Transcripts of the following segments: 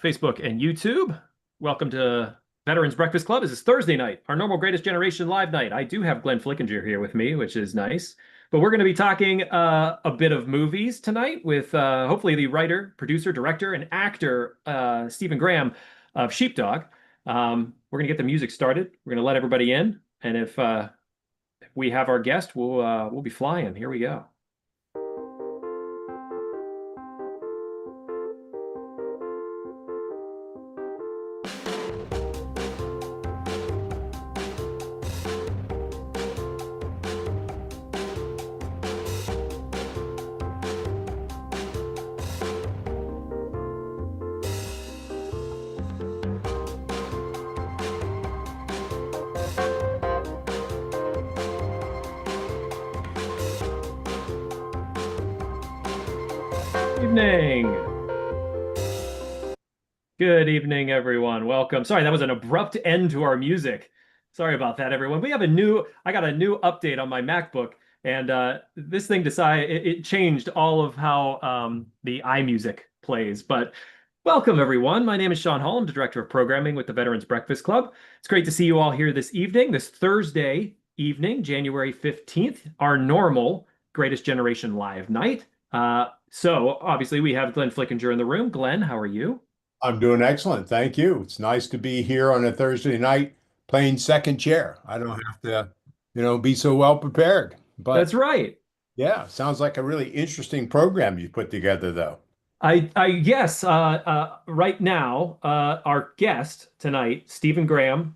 Facebook, and YouTube. Welcome to Veterans Breakfast Club. This is Thursday night, our normal Greatest Generation live night. I do have Glenn Flickinger here with me, which is nice. But we're going to be talking a bit of movies tonight with hopefully the writer, producer, director, and actor Steven Grayhm of Sheepdog. We're going to get the music started. We're going to let everybody in, and if we have our guest, we'll be flying. Here we go. Evening. Good evening, everyone. Welcome. Sorry, that was an abrupt end to our music. Sorry about that, everyone. I got a new update on my MacBook, and this thing decided it changed all of how the iMusic plays. But welcome, everyone. My name is Sean Hall. I'm the Director of Programming with the Veterans Breakfast Club. It's great to see you all here this evening, this Thursday evening, January 15th, our normal Greatest Generation Live night. So obviously we have Glenn Flickinger in the room. Glenn, how are you? I'm doing excellent. Thank you. It's nice to be here on a Thursday night playing second chair. I don't have to, be so well prepared. That's But right. yeah, sounds like a really interesting program you put together, though. Yes. Right now, our guest tonight, Steven Grayhm.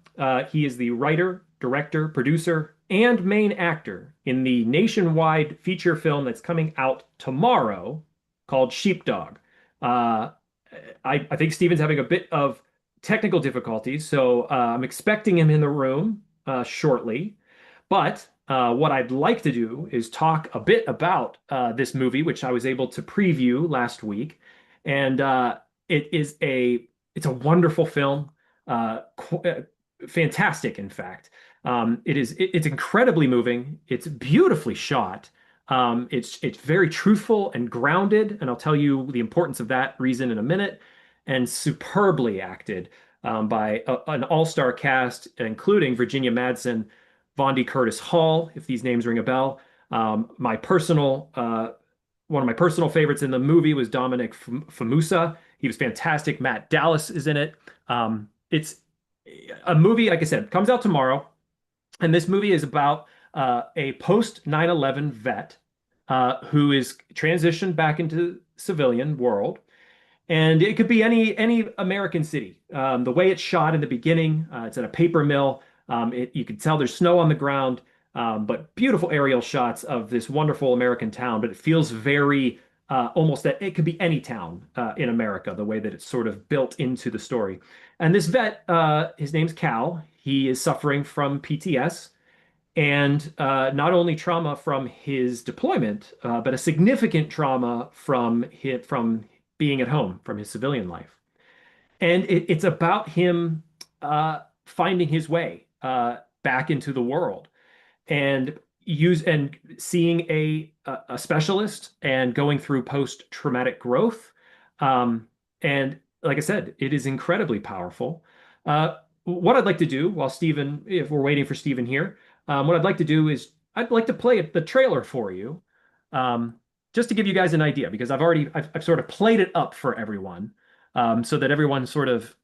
He is the writer, director, producer, and main actor in the nationwide feature film that's coming out tomorrow called Sheepdog. Uh, I think Steven's having a bit of technical difficulties, so I'm expecting him in the room shortly. But what I'd like to do is talk a bit about this movie, which I was able to preview last week, and it's a wonderful film, fantastic, in fact. It's incredibly moving. It's beautifully shot. It's very truthful and grounded, and I'll tell you the importance of that reason in a minute. And superbly acted by an all-star cast, including Virginia Madsen, Vondi Curtis Hall, if these names ring a bell. My personal One of my personal favorites in the movie was Dominic Famusa. He was fantastic. Matt Dallas is in it. It's a movie, like I said, comes out tomorrow, and this movie is about a post 9/11 vet who is transitioned back into civilian world, and it could be any American city. The way it's shot in the beginning, it's at a paper mill. You can tell there's snow on the ground, but beautiful aerial shots of this wonderful American town. But it feels very almost that it could be any town in America, the way that it's sort of built into the story. And this vet, his name's Cal. He is suffering from PTS, and not only trauma from his deployment, but a significant trauma from being at home, from his civilian life. And it's about him finding his way back into the world, and seeing a specialist and going through post-traumatic growth. And like I said, it is incredibly powerful. What I'd like to do while Stephen, if we're waiting for Stephen here, what I'd like to do is I'd like to play the trailer for you, just to give you guys an idea, because I've sort of played it up for everyone, so that everyone sort of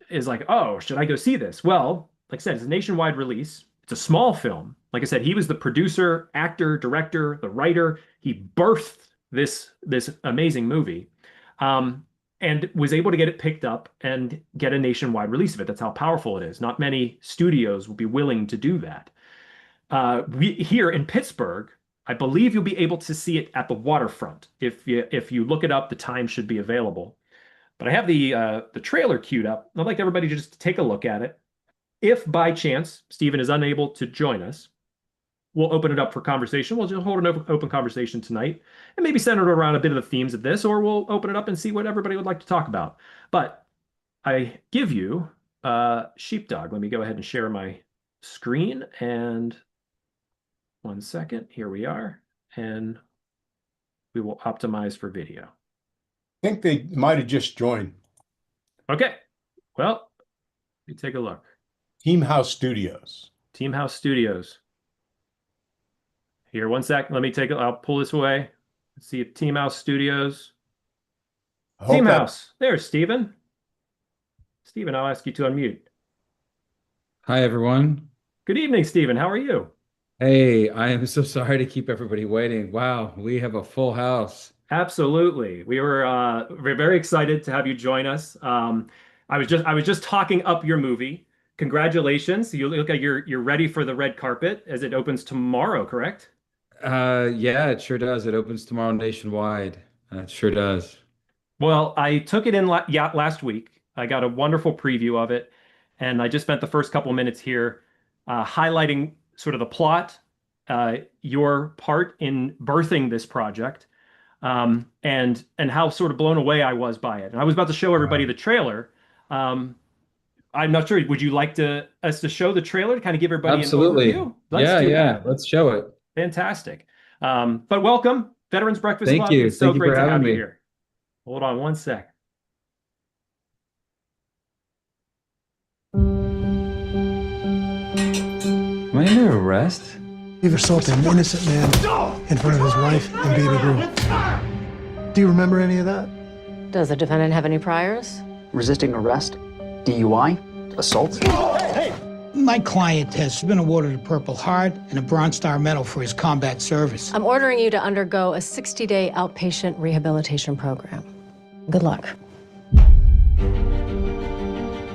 is like, oh, should I go see this? Well, like I said, it's a nationwide release. It's a small film. Like I said, he was the producer, actor, director, the writer. He birthed this amazing movie, and was able to get it picked up and get a nationwide release of it. That's how powerful it is. Not many studios will be willing to do that. We here in Pittsburgh, I believe you'll be able to see it at the waterfront. If you look it up, the time should be available. But I have the trailer queued up. I'd like everybody to just take a look at it. If by chance Stephen is unable to join us, we'll open it up for conversation. We'll just hold an open conversation tonight and maybe center it around a bit of the themes of this, or we'll open it up and see what everybody would like to talk about. But I give you Sheepdog. Let me go ahead and share my screen, and 1 second. Here we are. And we will optimize for video. I think they might have just joined. Okay. Well, let me take a look. Team House Studios. Team House Studios. Here, one sec. Let me take it. I'll pull this away. Let's see if Team House Studios. I Team hope that House. There's Steven. Steven, I'll ask you to unmute. Hi, everyone. Good evening, Steven. How are you? Hey, I am so sorry to keep everybody waiting. Wow, we have a full house. Absolutely. We're very excited to have you join us. I was just talking up your movie. Congratulations. You look like you're ready for the red carpet as it opens tomorrow, correct? Yeah, it sure does. It opens tomorrow nationwide. It sure does. Well, I took it in yeah, last week. I got a wonderful preview of it, and I just spent the first couple minutes here highlighting sort of the plot, your part in birthing this project, and how sort of blown away I was by it. And I was about to show everybody Wow. the trailer. Um, I'm not sure. Would you like to us to show the trailer to kind of give everybody an Absolutely. overview? Let's Yeah, do yeah. that. Let's show it. Fantastic. But welcome, Veterans Breakfast Thank Club. you. It's so Thank you great for to having have you me. here. Hold on one sec. Am I under arrest? You've assaulted an innocent man in front of his wife and baby girl. Do you remember any of that? Does the defendant have any priors? Resisting arrest, DUI, assault. My client has been awarded a Purple Heart and a Bronze Star Medal for his combat service. I'm ordering you to undergo a 60-day outpatient rehabilitation program. Good luck.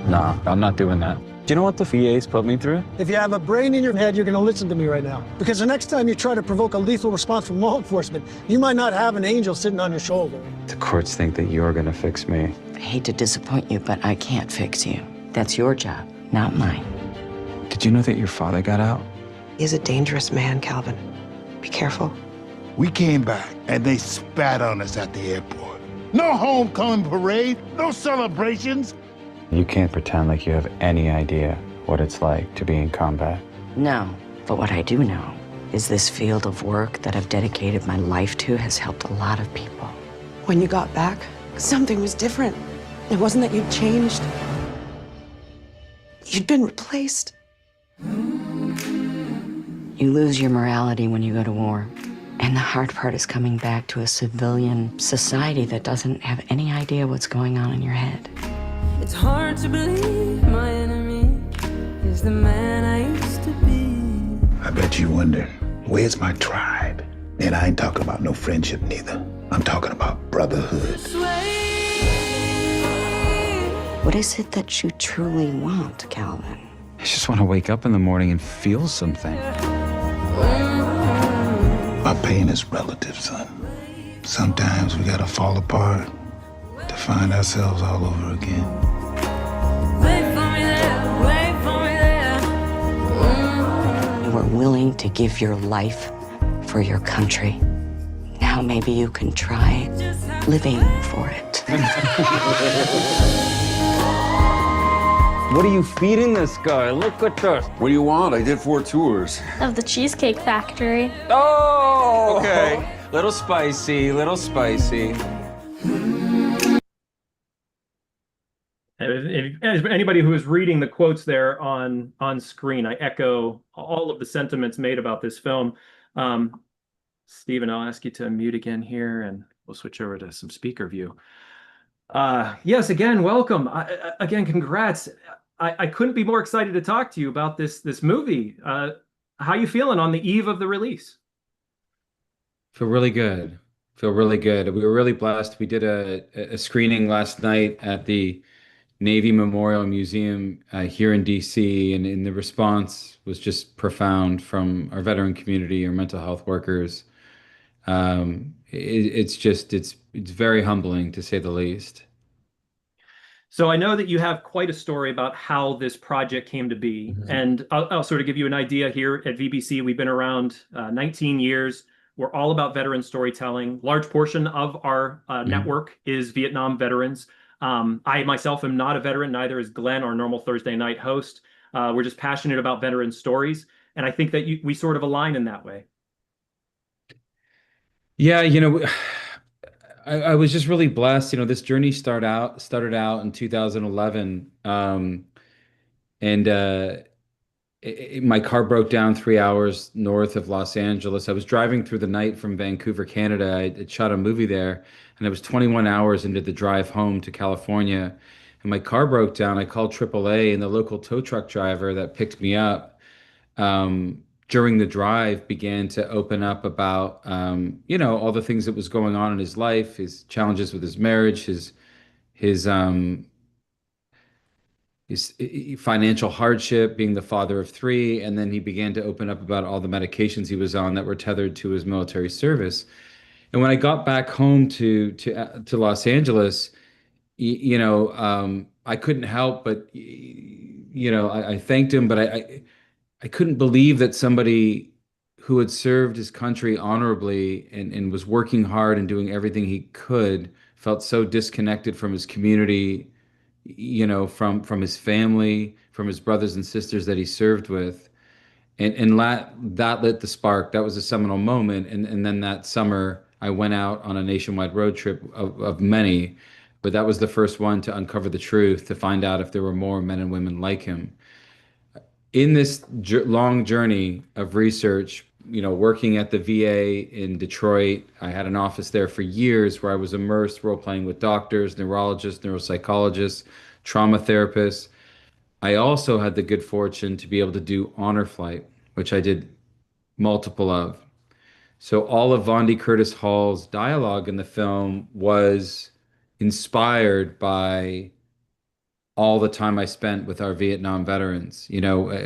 Nah, I'm not doing that. Do you know what the VA's put me through? If you have a brain in your head, you're gonna listen to me right now. Because the next time you try to provoke a lethal response from law enforcement, you might not have an angel sitting on your shoulder. The courts think that you're gonna fix me. I hate to disappoint you, but I can't fix you. That's your job, not mine. Did you know that your father got out? He's a dangerous man, Calvin. Be careful. We came back and they spat on us at the airport. No homecoming parade, no celebrations. You can't pretend like you have any idea what it's like to be in combat. No, but what I do know is this field of work that I've dedicated my life to has helped a lot of people. When you got back, something was different. It wasn't that you'd changed. You'd been replaced. You lose your morality when you go to war. And the hard part is coming back to a civilian society that doesn't have any idea what's going on in your head. It's hard to believe my enemy is the man I used to be. I bet you wonder, where's my tribe? And I ain't talking about no friendship neither. I'm talking about brotherhood. What is it that you truly want, Calvin? I just want to wake up in the morning and feel something. Our pain is relative, son. Sometimes we gotta fall apart to find ourselves all over again. Wait for me there, wait for me there. You were willing to give your life for your country. Now maybe you can try living for it. What are you feeding this guy? Look at this. What do you want? I did 4 tours. Of the Cheesecake Factory. Oh! Okay. Little spicy, little spicy. As anybody who is reading the quotes there on screen, I echo all of the sentiments made about this film. Stephen, I'll ask you to unmute again here, and we'll switch over to some speaker view. Yes, again, welcome. Again, congrats. I couldn't be more excited to talk to you about this movie. How you feeling on the eve of the release? Feel really good. Feel really good. We were really blessed. We did a screening last night at the Navy Memorial Museum here in DC, and the response was just profound from our veteran community, our mental health workers. It's very humbling to say the least. So I know that you have quite a story about how this project came to be, and I'll sort of give you an idea here at VBC. We've been around 19 years. We're all about veteran storytelling. Large portion of our network is Vietnam veterans. I myself am not a veteran, neither is Glenn, our normal Thursday night host. We're just passionate about veteran stories, and I think that we sort of align in that way. Yeah, I was just really blessed. This journey started out in 2011, and my car broke down 3 hours north of Los Angeles. I was driving through the night from Vancouver, Canada. I had shot a movie there, and I was 21 hours into the drive home to California, and my car broke down. I called AAA, and the local tow truck driver that picked me up during the drive began to open up about all the things that was going on in his life, his challenges with his marriage, his his financial hardship, being the father of three, and then he began to open up about all the medications he was on that were tethered to his military service. And when I got back home to Los Angeles, I couldn't help but I thanked him, but I couldn't believe that somebody who had served his country honorably and was working hard and doing everything he could felt so disconnected from his community, from his family, from his brothers and sisters that he served with. And that lit the spark. That was a seminal moment. And then that summer, I went out on a nationwide road trip of many, but that was the first one to uncover the truth, to find out if there were more men and women like him. In this long journey of research, working at the VA in Detroit, I had an office there for years where I was immersed role playing with doctors, neurologists, neuropsychologists, trauma therapists. I also had the good fortune to be able to do honor flight, which I did multiple of. So all of Vondi Curtis Hall's dialogue in the film was inspired by all the time I spent with our Vietnam veterans.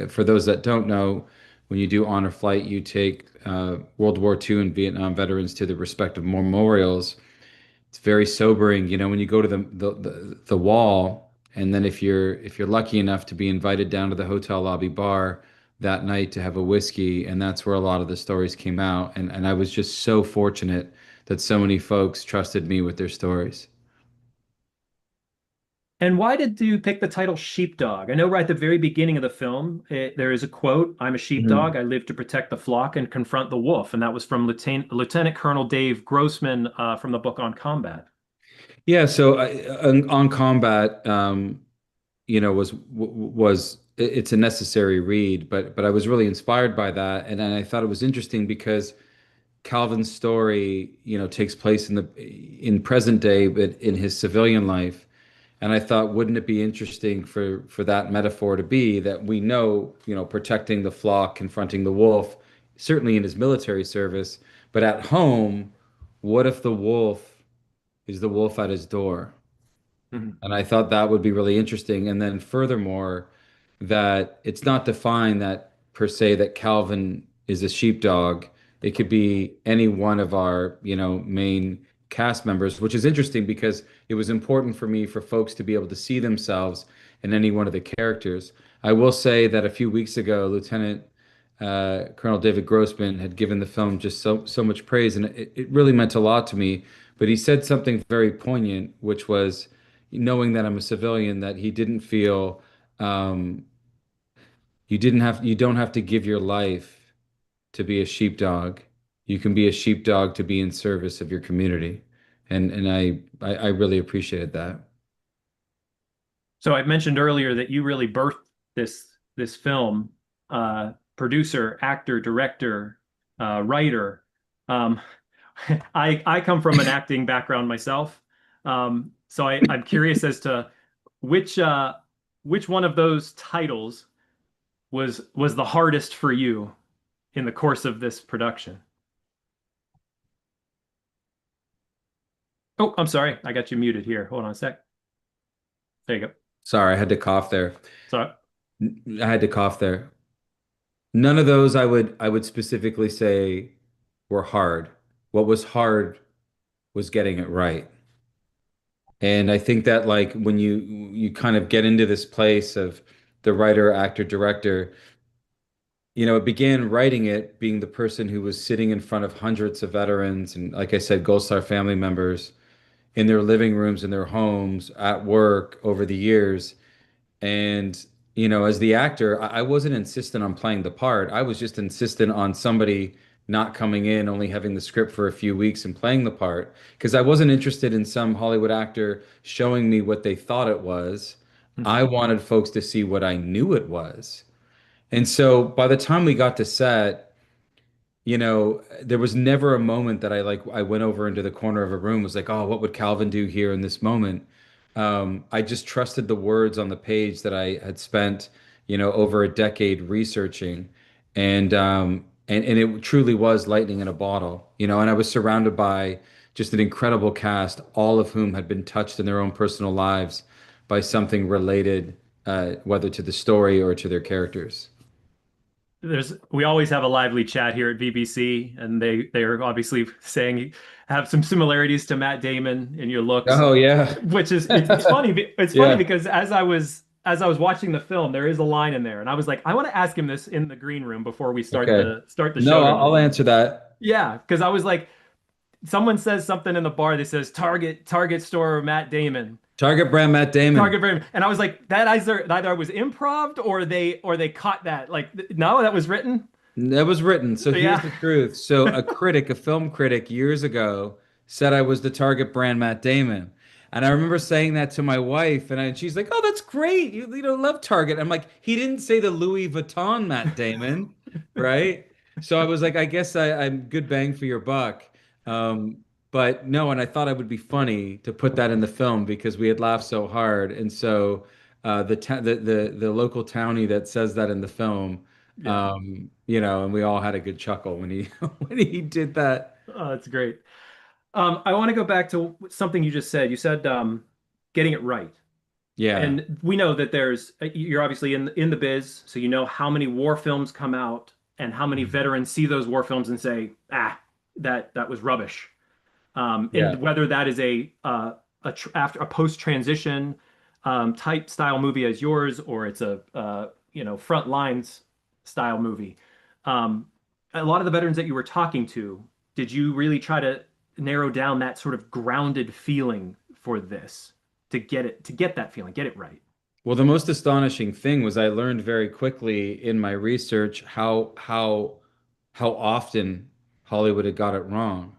For those that don't know, when you do honor flight, you take World War II and Vietnam veterans to the respective memorials. It's very sobering, when you go to the wall, and then if you're lucky enough to be invited down to the hotel lobby bar that night to have a whiskey, and that's where a lot of the stories came out. And I was just so fortunate that so many folks trusted me with their stories. And why did you pick the title Sheepdog? I know right at the very beginning of the film, there is a quote, "I'm a sheepdog. I live to protect the flock and confront the wolf." And that was from Lieutenant Colonel Dave Grossman from the book On Combat. Yeah, so on combat, it's a necessary read, but I was really inspired by that, and then I thought it was interesting because Calvin's story, takes place in present day, but in his civilian life. And I thought, wouldn't it be interesting for that metaphor to be that we know, protecting the flock, confronting the wolf, certainly in his military service, but at home, what if the wolf is the wolf at his door? Mhm. And I thought that would be really interesting. And then furthermore, that it's not defined that per se that Calvin is a sheepdog. It could be any one of our, main cast members, which is interesting because it was important for me for folks to be able to see themselves in any one of the characters. I will say that a few weeks ago, Lieutenant Colonel David Grossman had given the film just so much praise, and it really meant a lot to me. But he said something very poignant, which was knowing that I'm a civilian, that he didn't feel you don't have to give your life to be a sheepdog. You can be a sheepdog to be in service of your community. And I really appreciated that. So I mentioned earlier that you really birthed this film, producer, actor, director, writer. Um, I come from an acting background myself, so I'm curious as to which which one of those titles was the hardest for you in the course of this production. Oh, I'm sorry, I got you muted here. Hold on a sec. There you go. Sorry, I had to cough there. Sorry. I had to cough there. None of those I would specifically say were hard. What was hard was getting it right. And I think that like when you kind of get into this place of the writer, actor, director, it began writing it being the person who was sitting in front of hundreds of veterans and, like I said, Gold Star family members in their living rooms, in their homes, at work over the years. And, as the actor, I wasn't insistent on playing the part. I was just insistent on somebody not coming in, only having the script for a few weeks and playing the part, because I wasn't interested in some Hollywood actor showing me what they thought it was. I Mhm. wanted folks to see what I knew it was. And so by the time we got to set, there was never a moment that I went over into the corner of a room, was like, oh, what would Calvin do here in this moment? I just trusted the words on the page that I had spent, over a decade researching, and it truly was lightning in a bottle, and I was surrounded by just an incredible cast, all of whom had been touched in their own personal lives by something related, whether to the story or to their characters. We always have a lively chat here at BBC, and they're obviously saying you have some similarities to Matt Damon in your looks, Oh yeah. which is it's funny. It's funny Yeah. because as I was watching the film, there is a line in there, and I was like, I want to ask him this in the green room before we Okay. start the No, show I'll tonight. answer that. Yeah, because I was like, someone says something in the bar that says Target store Matt Damon. Target brand Matt Damon. Target Brand. And I was like, that either was improv or they caught that. Like, no, that was written. That was written. So here's Yeah. the truth. So a film critic years ago said I was the Target brand Matt Damon. And I remember saying that to my wife, and she's like, "Oh, that's great. You love Target." I'm like, "He didn't say the Louis Vuitton Matt Damon, right?" So I was like, "I guess I'm good bang for your buck." Um, but no, and I thought it would be funny to put that in the film because we had laughed so hard, and so the local townie that says that in the film, Yeah. and we all had a good chuckle when he when he did that. Oh, that's great. I want to go back to something you just said. You said getting it right. Yeah. And we know that you're obviously in the biz, so you know how many war films come out and how many veterans see those war films and say, that was rubbish. Yeah. And whether that is after a post transition type style movie as yours, or it's a front lines style movie. Um, a lot of the veterans that you were talking to, did you really try to narrow down that sort of grounded feeling for this to get that feeling, get it right? Well, the most astonishing thing was I learned very quickly in my research how often Hollywood had got it wrong.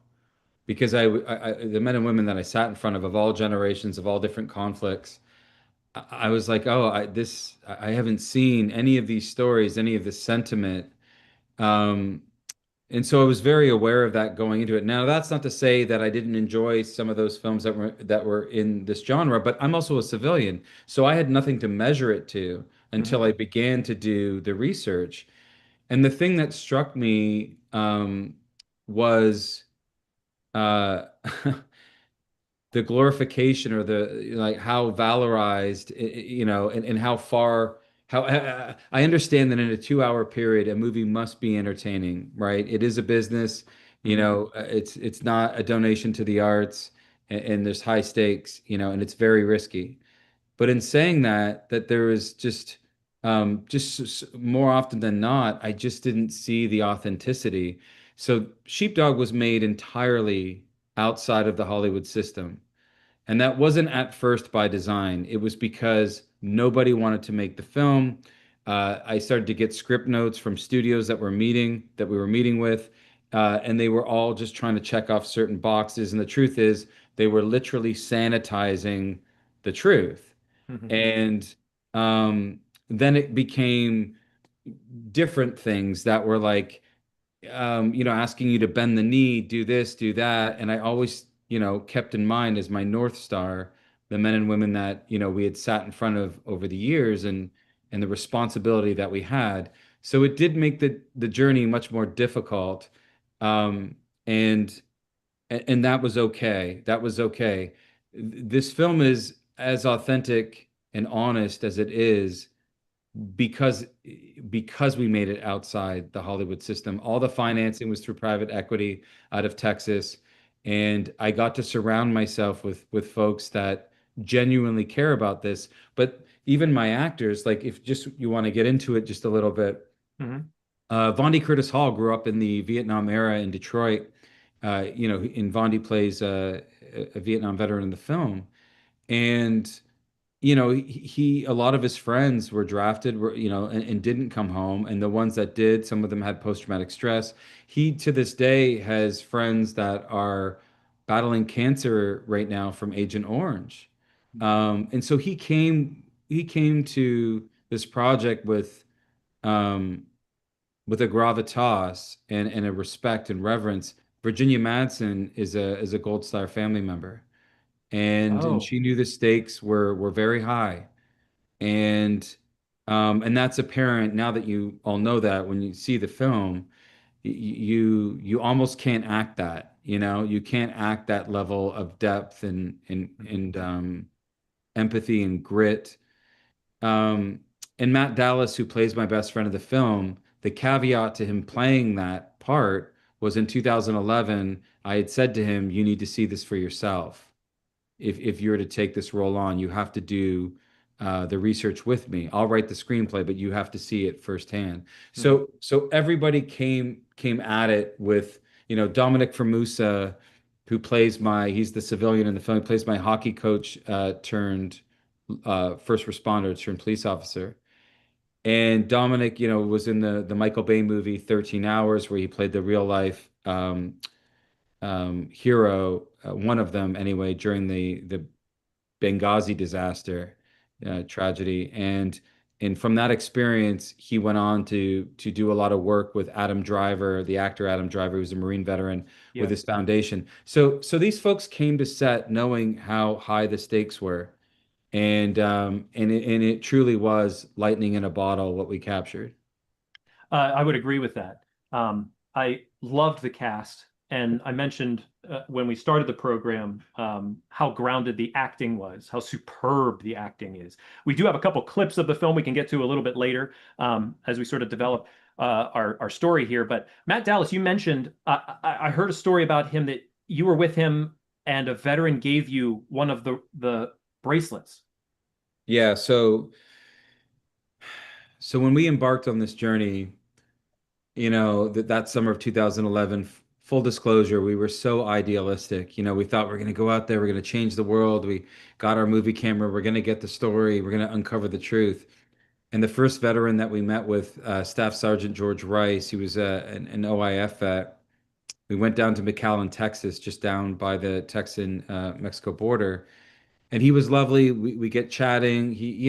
Because the men and women that I sat in front of all generations, of all different conflicts, I was like, oh, I haven't seen any of these stories, any of this sentiment. Um, and so I was very aware of that going into it. Now, that's not to say that I didn't enjoy some of those films that were in this genre, but I'm also a civilian, so I had nothing to measure it to Mhm. until I began to do the research. And the thing that struck me was uh, the glorification, or the like how valorized, and how far, how I understand that in a 2 hour period a movie must be entertaining, right? It is a business, Mhm. it's not a donation to the arts, and there's high stakes, and it's very risky. But in saying that there is more often than not, I just didn't see the authenticity. So Sheepdog was made entirely outside of the Hollywood system. And that wasn't at first by design. It was because nobody wanted to make the film. I started to get script notes from studios that we were meeting with, and they were all just trying to check off certain boxes. And the truth is, they were literally sanitizing the truth. Mhm. And then it became different things that were like, asking you to bend the knee, do this, do that. And I always, kept in mind as my North Star, the men and women that, we had sat in front of over the years, and the responsibility that we had. So it did make the journey much more difficult. Um, and and that was okay. That was okay. This film is as authentic and honest as it is because because we made it outside the Hollywood system. All the financing was through private equity out of Texas, and I got to surround myself with folks that genuinely care about this. But even my actors, like if just you want to get into it just a little bit, Mhm. Vondi Curtis Hall grew up in the Vietnam era in Detroit. And Vondi plays a Vietnam veteran in the film, and a lot of his friends were drafted, and didn't come home. And the ones that did, some of them had post-traumatic stress. He, to this day, has friends that are battling cancer right now from Agent Orange. And so he came to this project um, with a gravitas and a respect and reverence. Virginia Madsen is a Gold Star family member, and Oh, she knew the stakes were very high, and that's apparent now that you all know that when you see the film, you almost can't act that, you can't act that level of depth and empathy and grit. Um, and Matt Dallas, who plays my best friend of the film, the caveat to him playing that part was in 2011, I had said to him, "You need to see this for yourself. If you're to take this role on, you have to do the research with me. I'll write the screenplay, but you have to see it firsthand." So everybody came at it with, Dominic Formusa, who plays he's the civilian in the film. He plays my hockey coach turned first responder turned police officer. And Dominic, was in the Michael Bay movie 13 Hours, where he played the real life hero, one of them anyway, during the Benghazi disaster tragedy. And from that experience, he went on to do a lot of work with Adam Driver, the actor Adam Driver, who's a Marine veteran, with yeah. his foundation. So these folks came to set knowing how high the stakes were, and it truly was lightning in a bottle what we captured. I would agree with that. I loved the cast, and I mentioned when we started the program how grounded the acting was, how superb the acting is. We do have a couple clips of the film we can get to a little bit later as we sort of develop our story here. But Matt Dallas, you mentioned I heard a story about him that you were with him and a veteran gave you one of the bracelets. Yeah, so when we embarked on this journey, that summer of 2011, full disclosure, we were so idealistic. We thought we're going to go out there, we're going to change the world. We got our movie camera, we're going to get the story, we're going to uncover the truth. And the first veteran that we met with, Staff Sergeant George Rice, he was an OIF vet. We went down to McAllen, Texas, just down by the Texan Mexico border. And he was lovely. We get chatting. He,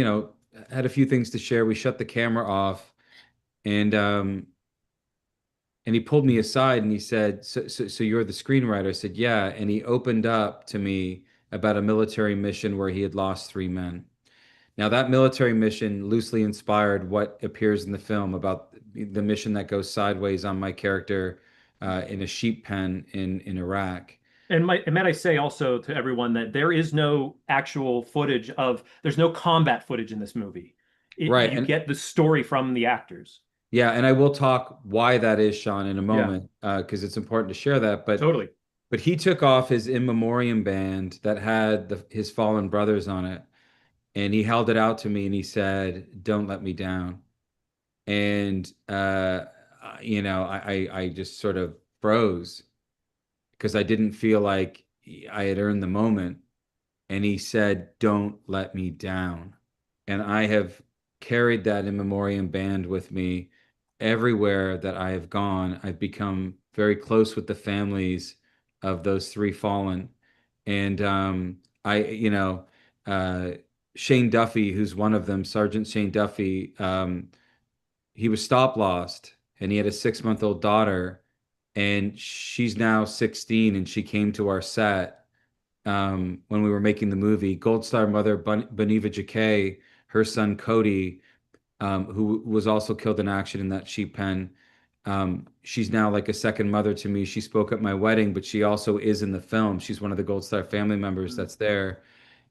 had a few things to share. We shut the camera off, and he pulled me aside and he said, so you're the screenwriter? I said, yeah. And he opened up to me about a military mission where he had lost 3 men. Now, that military mission loosely inspired what appears in the film about the mission that goes sideways on my character in a sheep pen in Iraq. And might I say also to everyone that there is no actual footage there's no combat footage in this movie. Right. You And get the story from the actors. yeah, and I will talk why that is, Sean, in a Yeah, moment, because it's important to share that. But totally. but he took off his in memoriam band that had his fallen brothers on it, and he held it out to me, and he said, "Don't let me down." And I just sort of froze because I didn't feel like I had earned the moment. And he said, "Don't let me down." And I have carried that in memoriam band with me everywhere that I have gone. I've become very close with the families of those three fallen. And I, uh, Shane Duffy, who's one of them, Sergeant Shane Duffy, he was stop lost and he had a 6-month-old daughter, and she's now 16, and she came to our set when we were making the movie. Gold Star mother Boniva Jakay, her son Cody, who was also killed in action in that sheep pen. She's now like a second mother to me. She spoke at my wedding, but she also is in the film. She's one of the Gold Star family members that's there.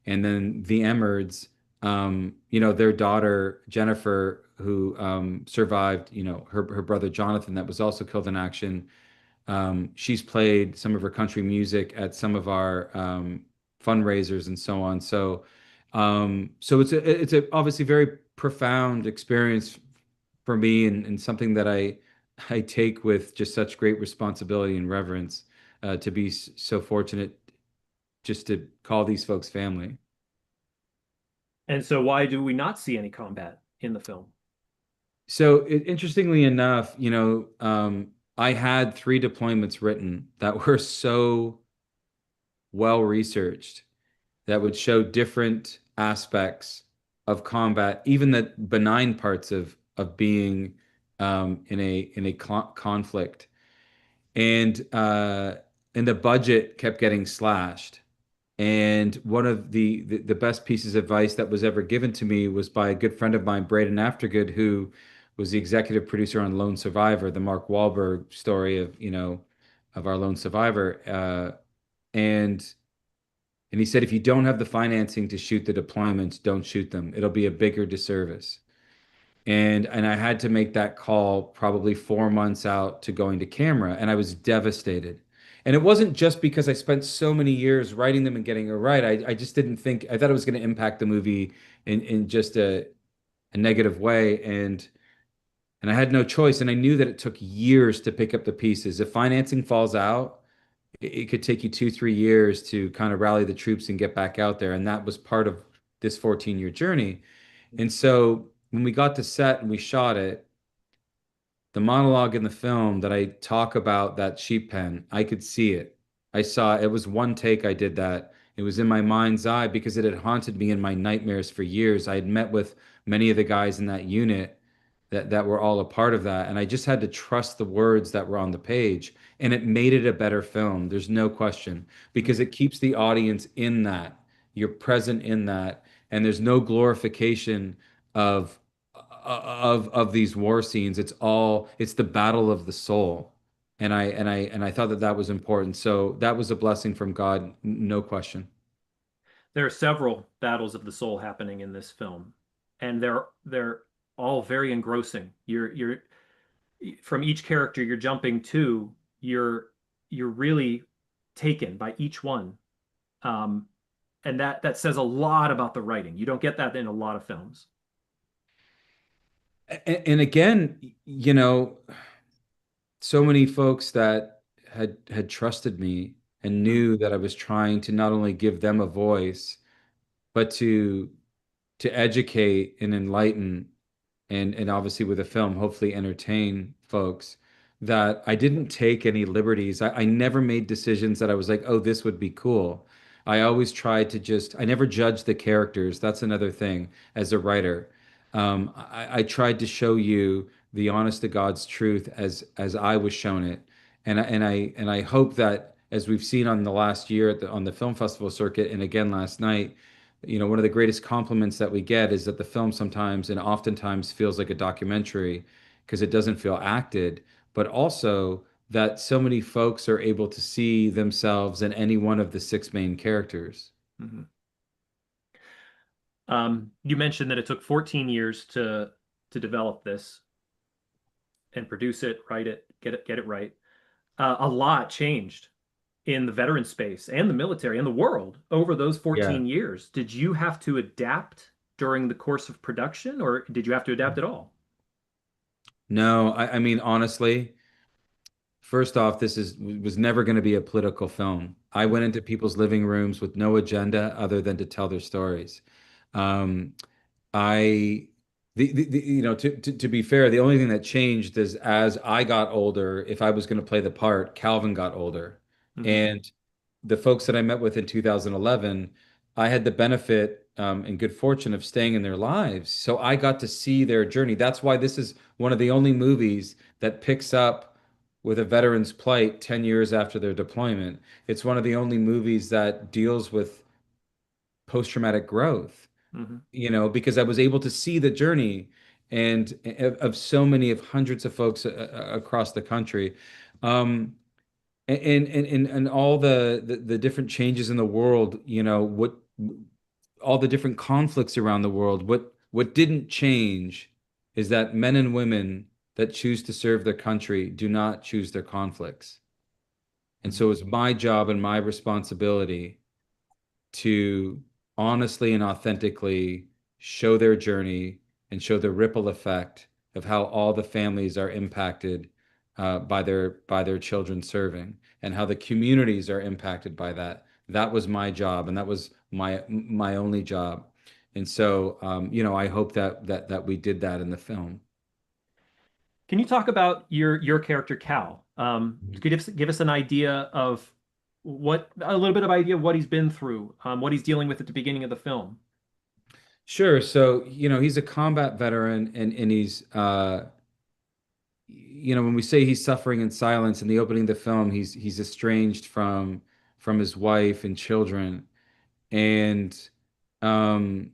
And then the Emmerds, their daughter Jennifer, who survived, her brother Jonathan, that was also killed in action. She's played some of her country music at some of our fundraisers and so on. So it's a obviously very profound experience for me, and something that I take with just such great responsibility and reverence, to be so fortunate just to call these folks family. And so why do we not see any combat in the film? So interestingly enough, I had three deployments written that were so well researched that would show different aspects of combat, even the benign parts of being in a conflict, and the budget kept getting slashed. And one of the best pieces of advice that was ever given to me was by a good friend of mine, Braden Aftergood, who was the executive producer on Lone Survivor, the Mark Wahlberg story of our lone survivor. And he said, if you don't have the financing to shoot the deployments, don't shoot them. It'll be a bigger disservice. And I had to make that call probably 4 months out to going to camera, and I was devastated. And it wasn't just because I spent so many years writing them and getting it right. I just didn't think I thought it was going to impact the movie in just a negative way. And I had no choice. And I knew that it took years to pick up the pieces. If financing falls out, it could take you 2, 3 years to kind of rally the troops and get back out there. And that was part of this 14-year journey. And so when we got to set and we shot it, the monologue in the film that I talk about that sheep pen, I could see it. I saw it was one take I did that. It was in my mind's eye because it had haunted me in my nightmares for years. I had met with many of the guys in that unit that were all a part of that. And I just had to trust the words that were on the page. And it made it a better film. There's no question because it keeps the audience in that. You're present in that. And there's no glorification of of these war scenes. It's the battle of the soul. And I thought that that was important. So that was a blessing from God, no question. There are several battles of the soul happening in this film, and they're all very engrossing. You're from each character you're jumping to, you're really taken by each one. Um, and that says a lot about the writing. You don't get that in a lot of films. And again, so many folks that had trusted me and knew that I was trying to not only give them a voice, but to educate and enlighten and obviously with a film, hopefully entertain folks, that I didn't take any liberties. I never made decisions that I was like, oh, this would be cool. I always tried to I never judged the characters. That's another thing as a writer. I tried to show you the honest to God's truth as I was shown it. And I hope that as we've seen on the last year on the film festival circuit and again last night, one of the greatest compliments that we get is that the film sometimes and oftentimes feels like a documentary because it doesn't feel acted, but also that so many folks are able to see themselves in any one of the six main characters. Mhm. You mentioned that it took 14 years to develop this and produce it, write it, get it right. A lot changed in the veteran space and the military and the world over those Yeah. 14 years. Did you have to adapt during the course of production, or did you have to adapt at all? No, I mean, honestly, first off, was never going to be a political film. I went into people's living rooms with no agenda other than to tell their stories. Um, I to be fair, the only thing that changed is as I got older, if I was going to play the part, Calvin got older. Mhm. And the folks that I met with in 2011, I had the benefit and good fortune of staying in their lives. So I got to see their journey. That's why this is one of the only movies that picks up with a veteran's plight 10 years after their deployment. It's one of the only movies that deals with post-traumatic growth, Mhm. because I was able to see the journey and of so many of hundreds of folks across the country. And all the different changes in the world, what all the different conflicts around the world, what didn't change is that men and women that choose to serve their country do not choose their conflicts. And so it's my job and my responsibility to honestly and authentically show their journey and show the ripple effect of how all the families are impacted by their children serving and how the communities are impacted by that. That was my job, and that was my only job. And so, I hope that we did that in the film. Can you talk about your character Cal? Give us an idea of a little bit of idea of what he's been through, what he's dealing with at the beginning of the film. Sure. So, he's a combat veteran, and he's when we say he's suffering in silence in the opening of the film, he's estranged from his wife and children. And um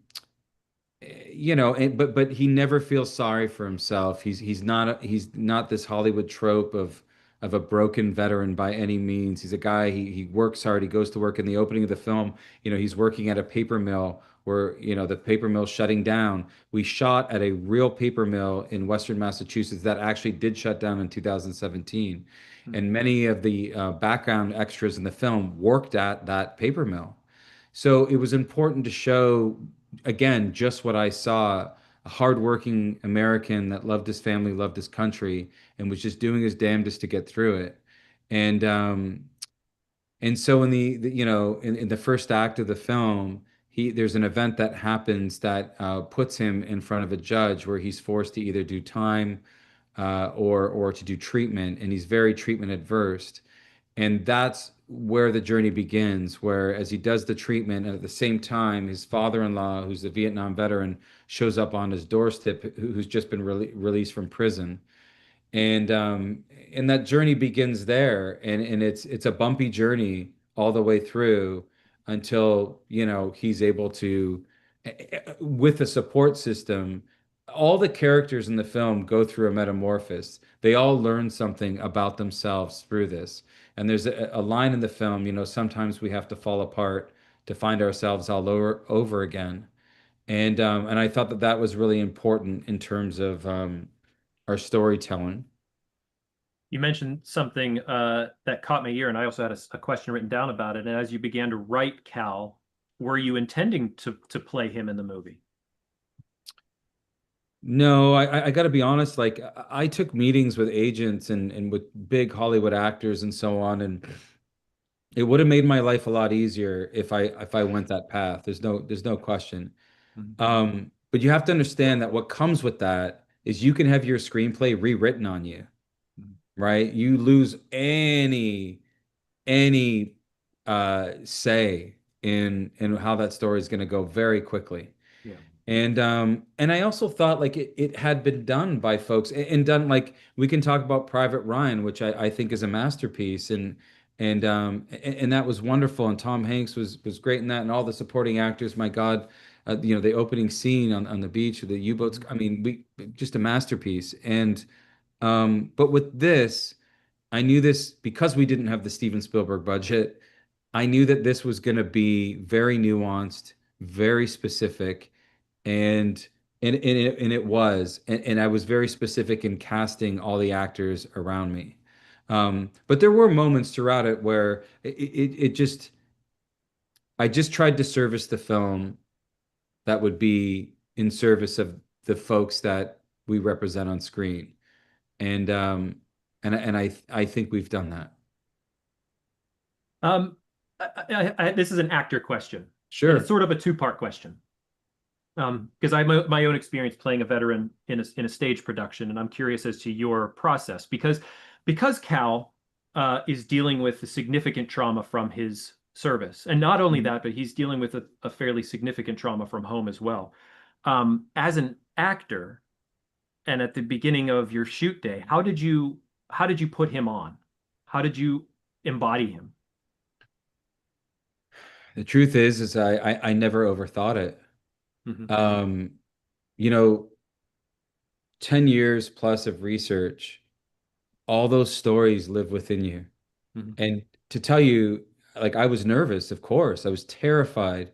but he never feels sorry for himself. He's not this Hollywood trope of a broken veteran by any means. He's a guy, he works hard, he goes to work. In the opening of the film, he's working at a paper mill where, the paper mill's shutting down. We shot at a real paper mill in Western Massachusetts that actually did shut down in 2017. And many of the background extras in the film worked at that paper mill. So it was important to show, again, just what I saw, a hardworking American that loved his family, loved his country, and was just doing his damnedest to get through it. And so in in the first act of the film, there's an event that happens that puts him in front of a judge where he's forced to either do time or to do treatment, and he's very treatment adverse. And that's where the journey begins, where as he does the treatment, and at the same time, his father-in-law, who's a Vietnam veteran, shows up on his doorstep, who's just been released from prison. And that journey begins there. And it's a bumpy journey all the way through until, he's able to, with a support system. All the characters in the film go through a metamorphosis. They all learn something about themselves through this. And there's a line in the film, sometimes we have to fall apart to find ourselves all over again. And I thought that was really important in terms of our storytelling. You mentioned something that caught my ear, and I also had a question written down about it. And as you began to write Cal, were you intending to play him in the movie? No, I got to be honest. Like, I took meetings with agents and with big Hollywood actors and so on, and it would have made my life a lot easier if I went that path. There's no question. But you have to understand that what comes with that is you can have your screenplay rewritten on you, right? You lose any say in how that story is going to go very quickly. Yeah. And I also thought like it had been done by folks and done, like, we can talk about Private Ryan, which I think is a masterpiece, and that was wonderful. And Tom Hanks was great in that, and all the supporting actors. My God, the opening scene on the beach with the U-boats. I mean, just a masterpiece. And but with this, I knew this because we didn't have the Steven Spielberg budget. I knew that this was going to be very nuanced, very specific, and it was, and I was very specific in casting all the actors around me. But there were moments throughout it where I just tried to service the film that would be in service of the folks that we represent on screen, and I think we've done that. This is an actor question. Sure. And it's sort of a two-part question. Because I have my own experience playing a veteran in a stage production, and I'm curious as to your process. Because Cal is dealing with a significant trauma from his service, and not only that, but he's dealing with a fairly significant trauma from home as well. As an actor, and at the beginning of your shoot day, how did you put him on? How did you embody him? The truth is I never overthought it. Mm-hmm. 10 years plus of research, all those stories live within you. Mm-hmm. And to tell you, like, I was nervous, of course. I was terrified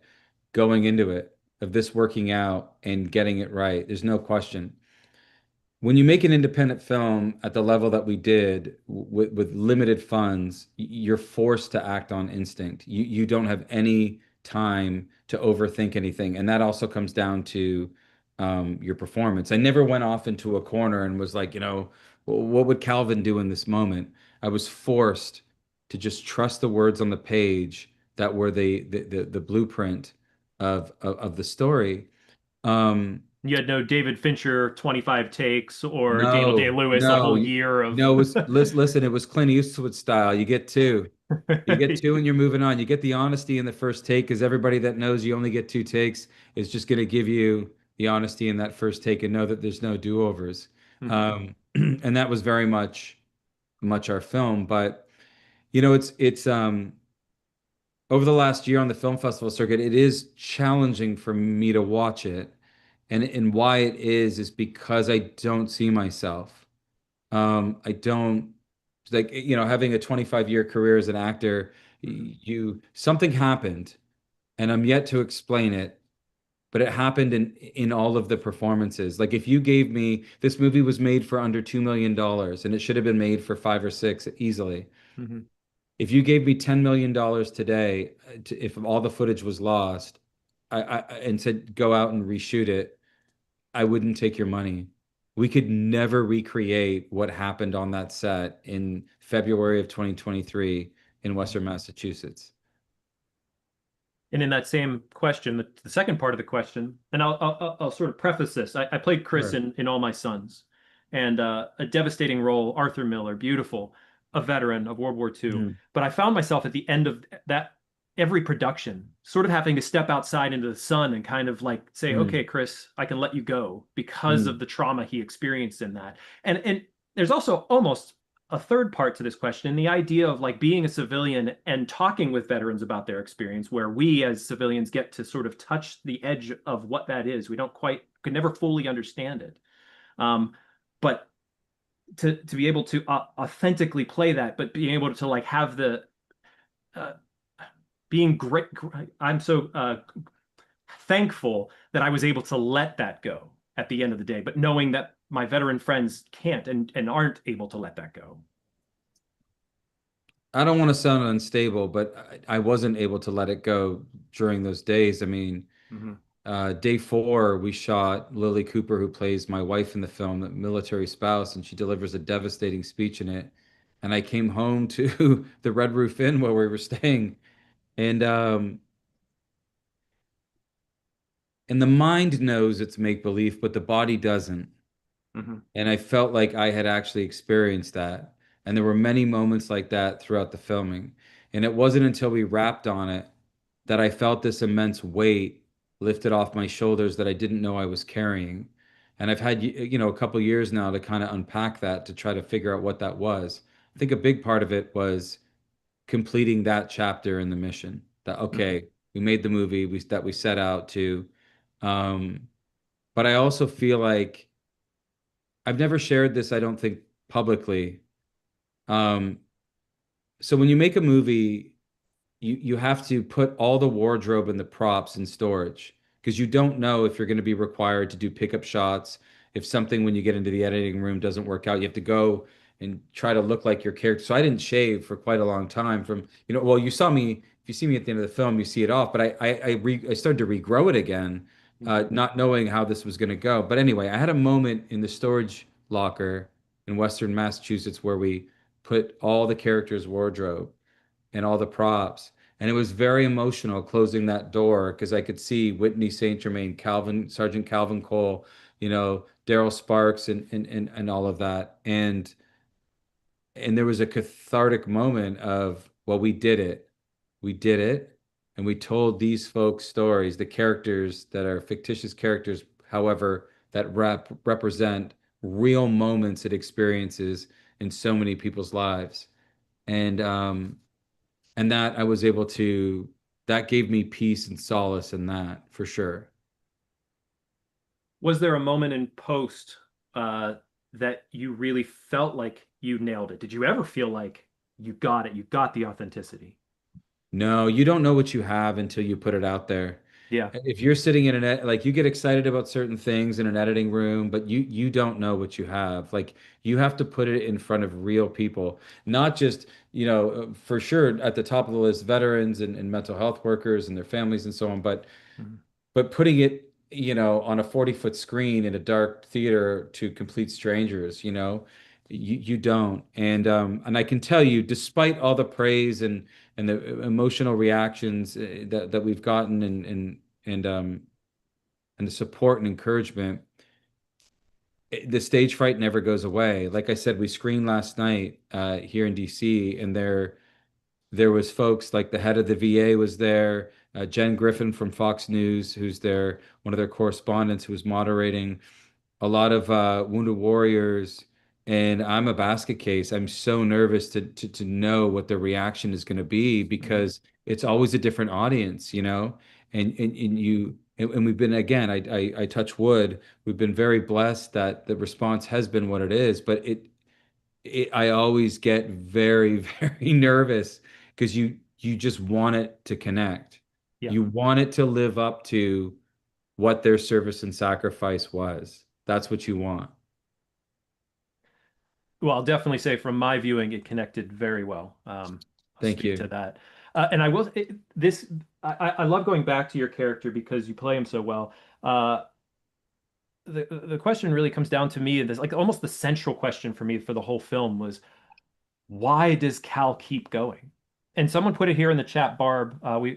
going into it, of this working out and getting it right. There's no question. When you make an independent film at the level that we did with limited funds, you're forced to act on instinct. You don't have any time to overthink anything. And that also comes down to your performance. I never went off into a corner and was like, what would Calvin do in this moment? I was forced to just trust the words on the page that were the blueprint of the story. You had no David Fincher 25 takes or Daniel No, Day-Lewis a no, whole year of no. It was listen. It was Clint Eastwood style. You get two. You get two, and you're moving on. You get the honesty in the first take, because everybody that knows you only get two takes is just going to give you the honesty in that first take and know that there's no do-overs. Mhm. And that was very much our film. But it's over the last year on the film festival circuit, it is challenging for me to watch it. And why it is because I don't see myself. I don't like, having a 25-year career as an actor, you something happened and I'm yet to explain it, but it happened in all of the performances. Like, if you gave me this movie was made for under $2 million and it should have been made for 5 or 6 easily. Mhm. If you gave me $10 million today, if all the footage was lost, and said go out and reshoot it, I wouldn't take your money. We could never recreate what happened on that set in February of 2023 in Western Massachusetts. And in that same question, the second part of the question, and I'll sort of preface this. I played Chris Sure. in All My Sons, and a devastating role, Arthur Miller, beautiful, a veteran of World War II. Mm. But I found myself at the end of that every production, sort of having to step outside into the sun and kind of like say, Mm. "Okay, Chris, I can let you go," because Mm. of the trauma he experienced in that. And there's also almost a third part to this question, the idea of like being a civilian and talking with veterans about their experience, where we as civilians get to sort of touch the edge of what that is. We don't quite, could never fully understand it. But to be able to authentically play that, but being able to like have the uh, being great. I'm so thankful that I was able to let that go at the end of the day, but knowing that my veteran friends can't and aren't able to let that go. I don't want to sound unstable, but I wasn't able to let it go during those days. I mean, Mhm. day 4, we shot Lily Cooper, who plays my wife in the film, the military spouse, and she delivers a devastating speech in it. And I came home to the Red Roof Inn where we were staying, and the mind knows it's make believe, but the body doesn't. Mhm. And I felt like I had actually experienced that. And there were many moments like that throughout the filming. And it wasn't until we wrapped on it that I felt this immense weight lifted off my shoulders that I didn't know I was carrying. And I've had, a couple years now to kind of unpack that, to try to figure out what that was. I think a big part of it was completing that chapter in the mission. That, Mhm. okay, we made the movie that we set out to. Um, but I also feel like I've never shared this, I don't think, publicly. Um, so when you make a movie, you have to put all the wardrobe and the props in storage, because you don't know if you're going to be required to do pickup shots. If something, when you get into the editing room, doesn't work out, you have to go and try to look like your character. So I didn't shave for quite a long time. Well, you saw me. If you see me at the end of the film, you see it off. But I started to regrow it again, not knowing how this was going to go. But anyway, I had a moment in the storage locker in Western Massachusetts where we put all the characters' wardrobe and all the props. And it was very emotional closing that door, because I could see Whitney St. Germain, Sergeant Calvin Cole, Daryl Sparks, and all of that. And there was a cathartic moment of, well, we did it. We did it. And we told these folks stories, the characters that are fictitious characters, however, that represent real moments and experiences in so many people's lives. And that I was able to, that gave me peace and solace in that, for sure. Was there a moment in post uh, that you really felt like you nailed it? Did you ever feel like you got it? You got the authenticity? No, you don't know what you have until you put it out there. Yeah. If you're sitting in like, you get excited about certain things in an editing room, but you don't know what you have. Like, you have to put it in front of real people, not just, for sure at the top of the list, veterans and mental health workers and their families and so on, Mhm. but putting it, on a 40-foot screen in a dark theater to complete strangers, you don't. And I can tell you, despite all the praise and the emotional reactions that we've gotten, and and the support and encouragement, the stage fright never goes away. Like I said, we screened last night here in DC, and there was folks like the head of the VA was there, Jen Griffin from Fox News, who's their one of their correspondents who was moderating, a lot of wounded warriors, and I'm a basket case. I'm so nervous to know what the reaction is going to be because it's always a different audience, you know, and we've been again, I touch wood. We've been very blessed that the response has been what it is, but I always get very, very nervous because you just want it to connect. Yeah. You want it to live up to what their service and sacrifice was. That's what you want. Well, I'll definitely say from my viewing, it connected very well. I'll Thank speak to you. that. And I will this I love going back to your character because you play him so well. The question really comes down to me, and this like almost the central question for me for the whole film was why does Cal keep going? And someone put it here in the chat, Barb. Barb,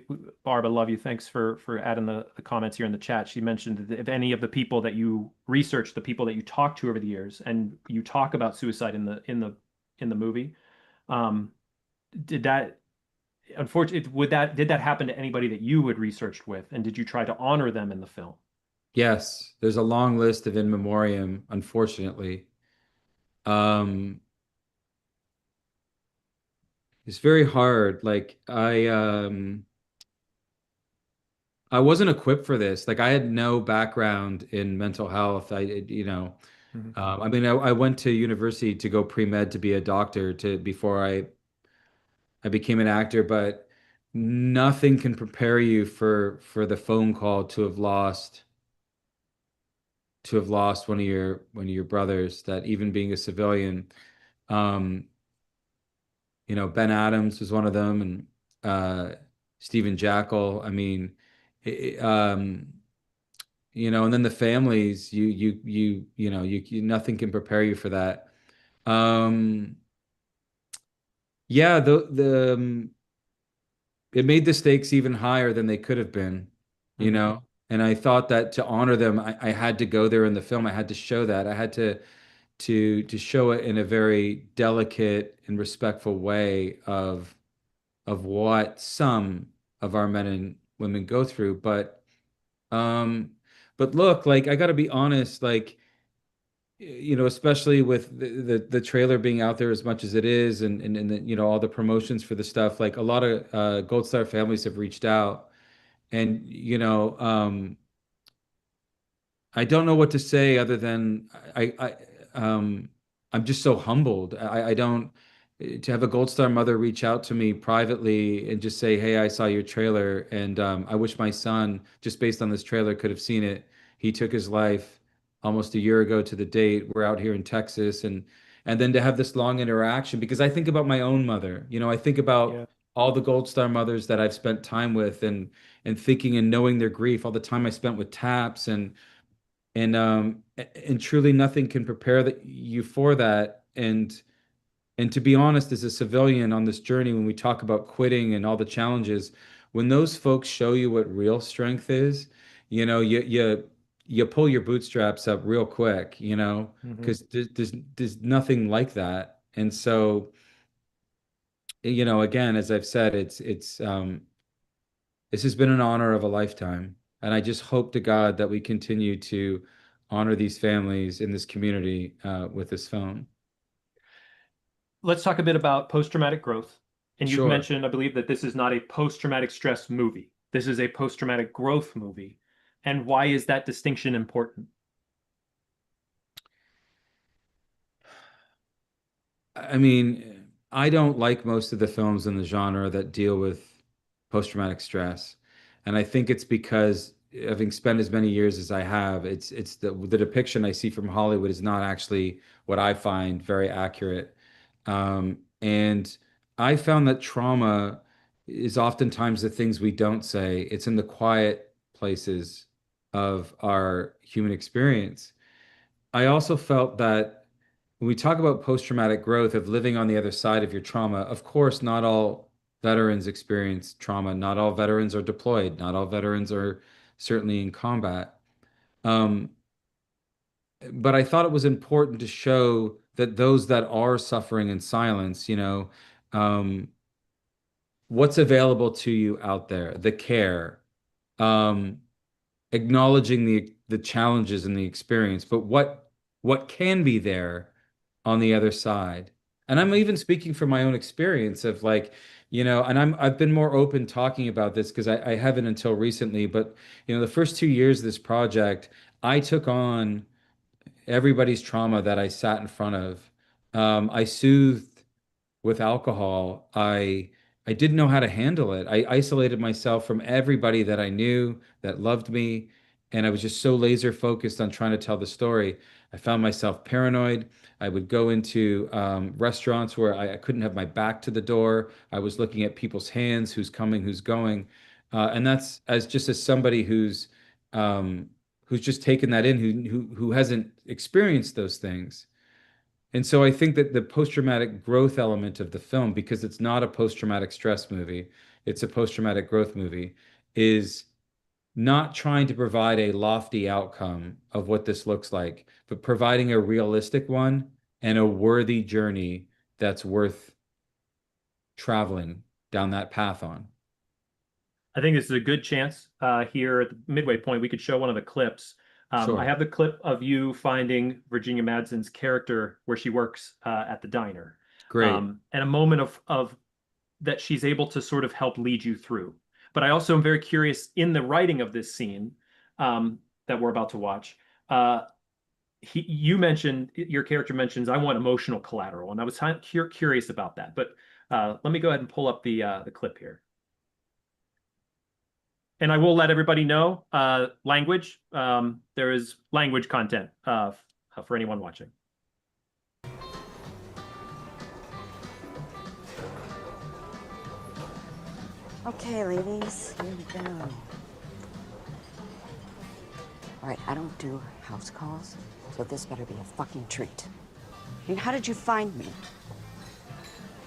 I love you. Thanks for adding the comments here in the chat. She mentioned that if any of the people that you researched, the people that you talked to over the years, and you talk about suicide in the movie, um, did that unfortunately did that happen to anybody that you had researched with, and did you try to honor them in the film? Yes, there's a long list of in memoriam, unfortunately. Um, it's very hard. Like I wasn't equipped for this. Like I had no background in mental health. I mean, I went to university to go pre-med to be a doctor to before I became an actor, but nothing can prepare you for the phone call to have lost one of your brothers, that even being a civilian. Um, Ben Adams was one of them, and Stephen Jackal. I mean, it, and then the families, nothing can prepare you for that. Um, yeah, it made the stakes even higher than they could have been, you know? And I thought that to honor them, I had to go there in the film. I had to show that. I had to show it in a very delicate and respectful way of what some of our men and women go through. Um, but look, like I gotta be honest, like especially with the trailer being out there as much as it is, and all the promotions for the stuff, like a lot of Gold Star families have reached out, and I don't know what to say other than I'm just so humbled. I don't to have a Gold Star mother reach out to me privately and just say, "Hey, I saw your trailer, and I wish my son, just based on this trailer, could have seen it. He took his life almost a year ago to the date. We're out here in Texas, and then to have this long interaction because I think about my own mother. I think about all the Gold Star mothers that I've spent time with, and thinking and knowing their grief, all the time I spent with TAPS and truly nothing can prepare you for that. And to be honest, as a civilian on this journey, when we talk about quitting and all the challenges, when those folks show you what real strength is, you pull your bootstraps up real quick, because there's nothing like that. And so, again, as I've said, this has been an honor of a lifetime. And I just hope to God that we continue to honor these families in this community with this film. Let's talk a bit about post-traumatic growth. And you've Sure. mentioned, I believe, that this is not a post-traumatic stress movie. This is a post-traumatic growth movie. And why is that distinction important? I mean, I don't like most of the films in the genre that deal with post-traumatic stress. And I think it's because having spent as many years as I have, it's the depiction I see from Hollywood is not actually what I find very accurate. And I found that trauma is oftentimes the things we don't say. It's in the quiet places of our human experience. I also felt that when we talk about post-traumatic growth of living on the other side of your trauma, of course, not all veterans experience trauma. Not all veterans are deployed. Not all veterans are certainly in combat. Um, but I thought it was important to show that those that are suffering in silence, um, what's available to you out there, the care, um, acknowledging the challenges and the experience, but what can be there on the other side. And I'm even speaking from my own experience of like, and I've been more open talking about this because I haven't until recently, but the first 2 years of this project, I took on everybody's trauma that I sat in front of. I soothed with alcohol. I didn't know how to handle it. I isolated myself from everybody that I knew that loved me, and I was just so laser focused on trying to tell the story. I found myself paranoid. I would go into restaurants where I couldn't have my back to the door. I was looking at people's hands, who's coming, who's going, and that's as somebody who's just taken that in, who hasn't experienced those things. And so I think that the post-traumatic growth element of the film, because it's not a post-traumatic stress movie, it's a post-traumatic growth movie, is not trying to provide a lofty outcome of what this looks like, but providing a realistic one and a worthy journey that's worth traveling down that path on. I think this is a good chance here at the midway point. We could show one of the clips. I Sure. have the clip of you finding Virginia Madsen's character where she works at the diner. Great. And a moment of that she's able to sort of help lead you through. But I also am very curious in the writing of this scene that we're about to watch. Your character mentions, I want emotional collateral, and I was curious about that. But let me go ahead and pull up the clip here. And I will let everybody know, language, there is language content for anyone watching. Okay, ladies, here we go. All right, I don't do house calls, so this better be a fucking treat. I mean, how did you find me?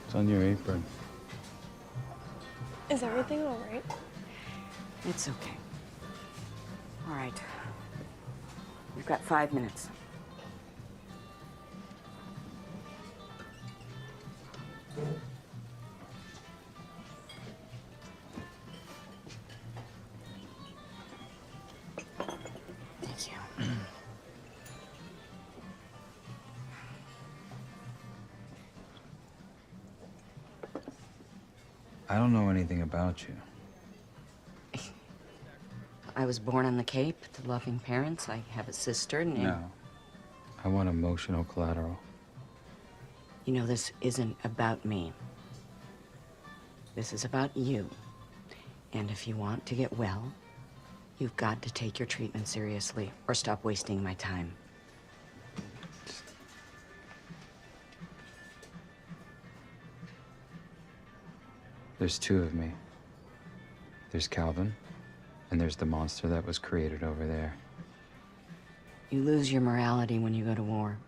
It's on your apron. Is everything all right? It's okay. All right. You've got 5 minutes. Thank you. I don't know anything about you. I was born on the Cape to loving parents. I have a sister named... No. I want emotional collateral. You know, this isn't about me. This is about you. And if you want to get well, you've got to take your treatment seriously or stop wasting my time. There's two of me. There's Calvin, and there's the monster that was created over there. You lose your morality when you go to war.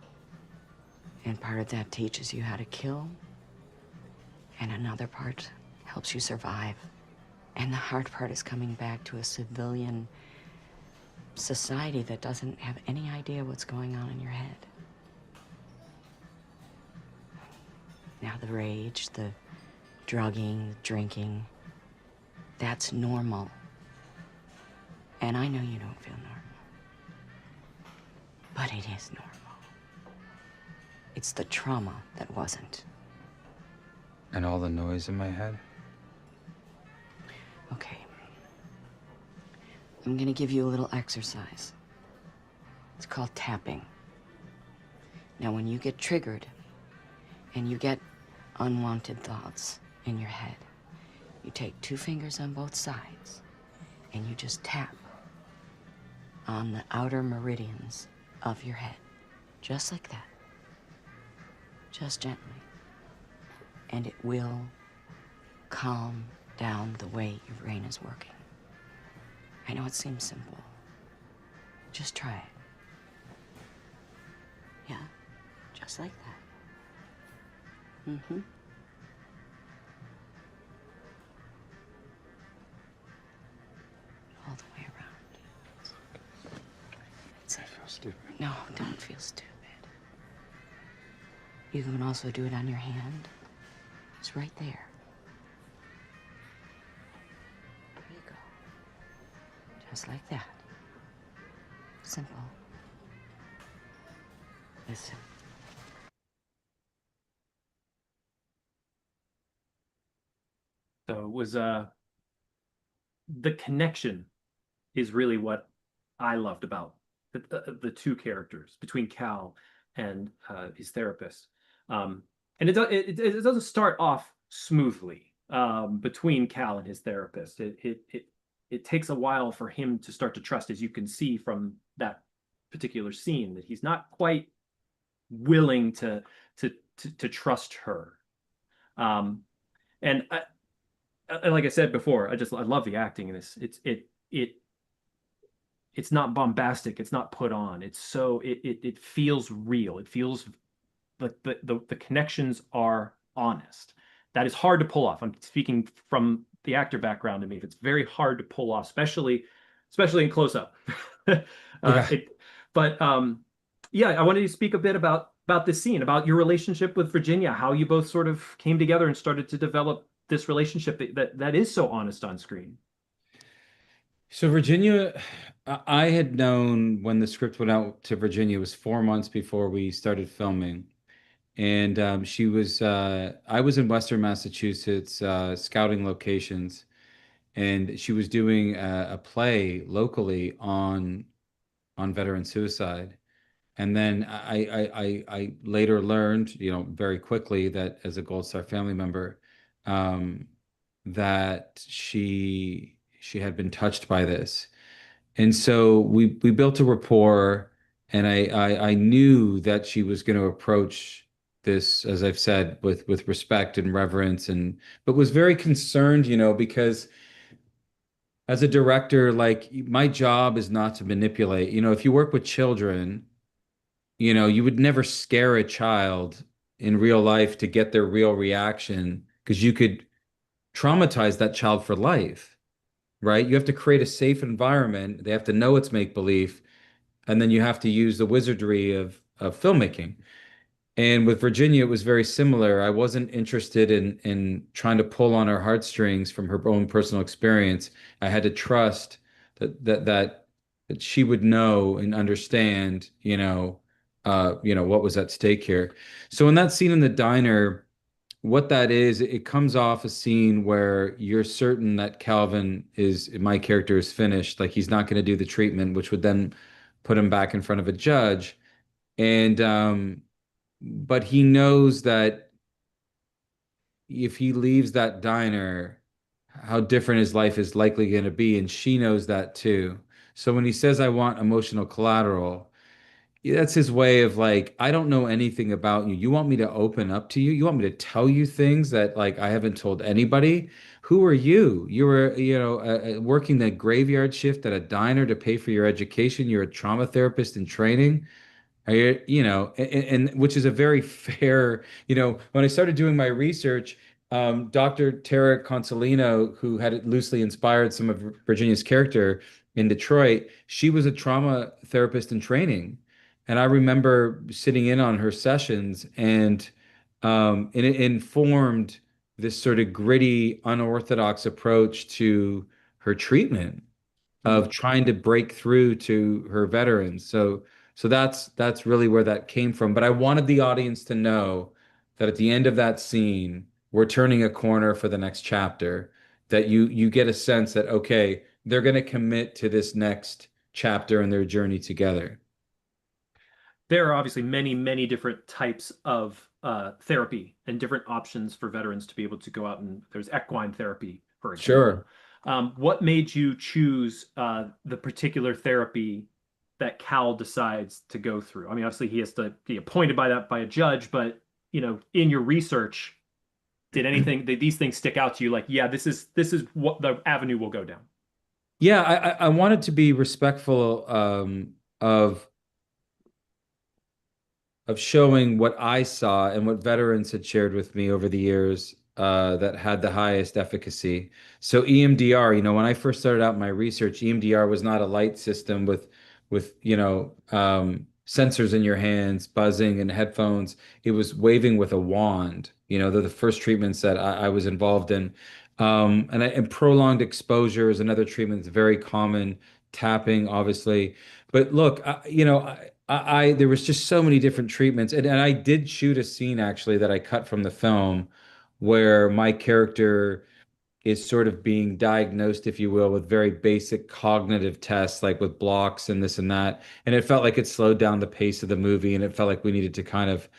And part of that teaches you how to kill. And another part helps you survive. And the hard part is coming back to a civilian society that doesn't have any idea what's going on in your head. Now the rage, the drugging, the drinking, that's normal. And I know you don't feel normal. But it is normal. It's the trauma that wasn't. And all the noise in my head? Okay. I'm gonna give you a little exercise. It's called tapping. Now, when you get triggered and you get unwanted thoughts in your head, you take 2 fingers on both sides and you just tap on the outer meridians of your head. Just like that. Just gently. And it will calm down the way your brain is working. I know it seems simple. Just try it. Yeah, just like that. Mm-hmm. All the way around. No, don't feel stupid. You can also do it on your hand. It's right there. There you go. Just like that. Simple. Listen. So it was the connection is really what I loved about the two characters between Cal and his therapist. And it doesn't start off smoothly between Cal and his therapist. It takes a while for him to start to trust, as you can see from that particular scene, that he's not quite willing to trust her. And like I said before, I love the acting in this. It's not bombastic. It's not put on. It feels real. It feels like the connections are honest. That is hard to pull off. I'm speaking from the actor background to me. It's very hard to pull off, especially in close up. Yeah. Yeah, I wanted to speak a bit about this scene, about your relationship with Virginia, how you both sort of came together and started to develop this relationship that is so honest on screen. So Virginia, I had known when the script went out to Virginia, it was 4 months before we started filming. And I was in Western Massachusetts, scouting locations, and she was doing a play locally on veteran suicide. And then I later learned, very quickly, that as a Gold Star family member, that she had been touched by this. And so we built a rapport, and I knew that she was going to approach this, as I've said, with respect and reverence, but was very concerned, because as a director, like, my job is not to manipulate. If you work with children, you would never scare a child in real life to get their real reaction, because you could traumatize that child for life, right? You have to create a safe environment. They have to know it's make believe, and then you have to use the wizardry of filmmaking. And with Virginia, it was very similar. I wasn't interested in trying to pull on her heartstrings from her own personal experience. I had to trust that she would know and understand, what was at stake here. So in that scene in the diner, what that is, it comes off a scene where you're certain that my character is finished, like he's not going to do the treatment, which would then put him back in front of a judge. And but he knows that if he leaves that diner, how different his life is likely going to be, and she knows that too. So when he says, "I want emotional collateral," that's his way of, like, I don't know anything about you. You want me to open up to you? You want me to tell you things that, like, I haven't told anybody? Who are you? You were, working the graveyard shift at a diner to pay for your education. You're a trauma therapist in training. And which is a very fair, when I started doing my research, Dr. Tara Consolino, who had loosely inspired some of Virginia's character in Detroit, she was a trauma therapist in training. And I remember sitting in on her sessions, and it informed this sort of gritty, unorthodox approach to her treatment of trying to break through to her veterans. So that's really where that came from. But I wanted the audience to know that at the end of that scene, we're turning a corner for the next chapter, that you get a sense that, okay, they're going to commit to this next chapter in their journey together. There are obviously many, many different types of therapy and different options for veterans to be able to go out, and there's equine therapy, for example. Sure. What made you choose the particular therapy that Cal decides to go through? I mean, obviously he has to be appointed by a judge, but in your research, did these things stick out to you? Like, yeah, this is what the avenue will go down. Yeah, I wanted to be respectful of showing what I saw and what veterans had shared with me over the years, that had the highest efficacy. So EMDR, when I first started out my research, EMDR was not a light system with sensors in your hands, buzzing and headphones. It was waving with a wand. They're the first treatments that I was involved in. And prolonged exposure is another treatment that's very common, tapping, obviously. But look, there was just so many different treatments. And I did shoot a scene actually that I cut from the film where my character is sort of being diagnosed, if you will, with very basic cognitive tests, like with blocks and this and that. And it felt like it slowed down the pace of the movie, and it felt like we needed to kind of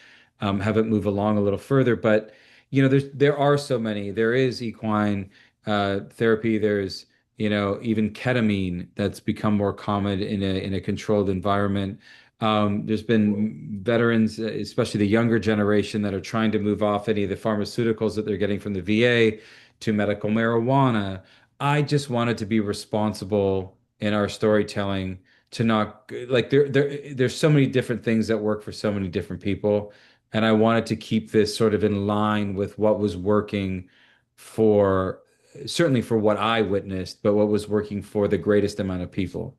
have it move along a little further. But there are so many. There is equine therapy. There's even ketamine that's become more common in a controlled environment. There's been veterans, especially the younger generation, that are trying to move off any of the pharmaceuticals that they're getting from the VA to medical marijuana. I just wanted to be responsible in our storytelling to not like there's so many different things that work for so many different people. And I wanted to keep this sort of in line with what was working for certainly for what I witnessed, but what was working for the greatest amount of people.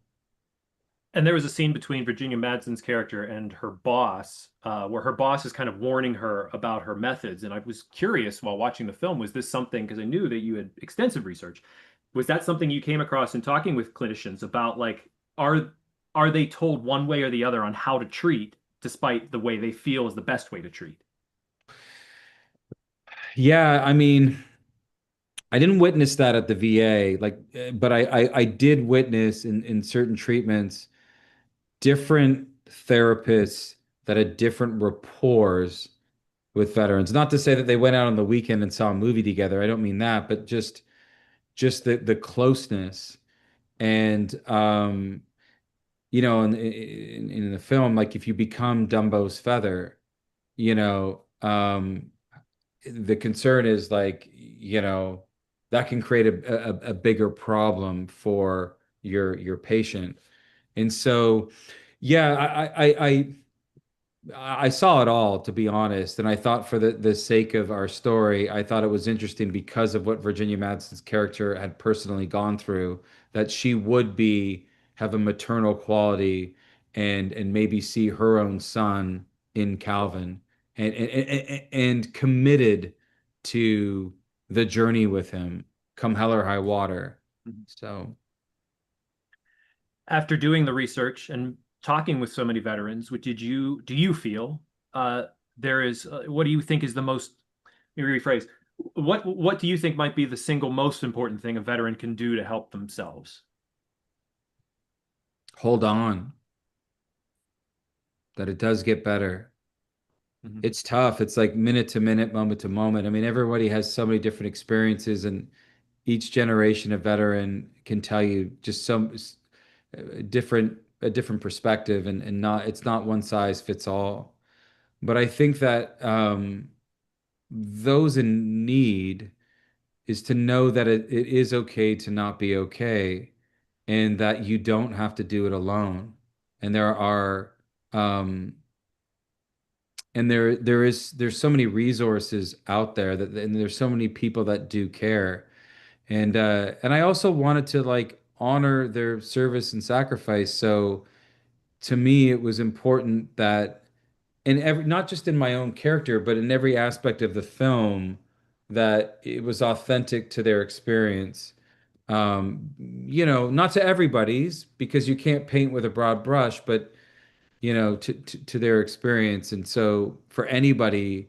And there was a scene between Virginia Madsen's character and her boss, where her boss is kind of warning her about her methods. And I was curious while watching the film, was this something, because I knew that you had extensive research, was that something you came across in talking with clinicians about, like, are they told one way or the other on how to treat, despite the way they feel is the best way to treat? Yeah, I mean, I didn't witness that at the VA, but I did witness in certain treatments different therapists that had different rapports with veterans. Not to say that they went out on the weekend and saw a movie together. I don't mean that, but just the closeness. And in the film, like if you become Dumbo's feather, you know, the concern is like, that can create a bigger problem for your patient. And so, yeah, I saw it all, to be honest, and I thought for the sake of our story, I thought it was interesting because of what Virginia Madsen's character had personally gone through, that she would have a maternal quality and maybe see her own son in Calvin and committed to the journey with him, come hell or high water. So. After doing the research and talking with so many veterans, do you feel there is what do you think is the most, let me rephrase, what do you think might be the single most important thing a veteran can do to help themselves? Hold on. That it does get better. Mm-hmm. It's tough. It's like minute to minute, moment to moment. I mean, everybody has so many different experiences, and each generation of veteran can tell you just some a different perspective, and not it's not one size fits all. But I think that those in need is to know that it is okay to not be okay, and that you don't have to do it alone. And there's so many resources out there and there's so many people that do care. And I also wanted to like honor their service and sacrifice. So to me, it was important that not just in my own character, but in every aspect of the film, that it was authentic to their experience. Not to everybody's, because you can't paint with a broad brush, but to their experience. And so for anybody,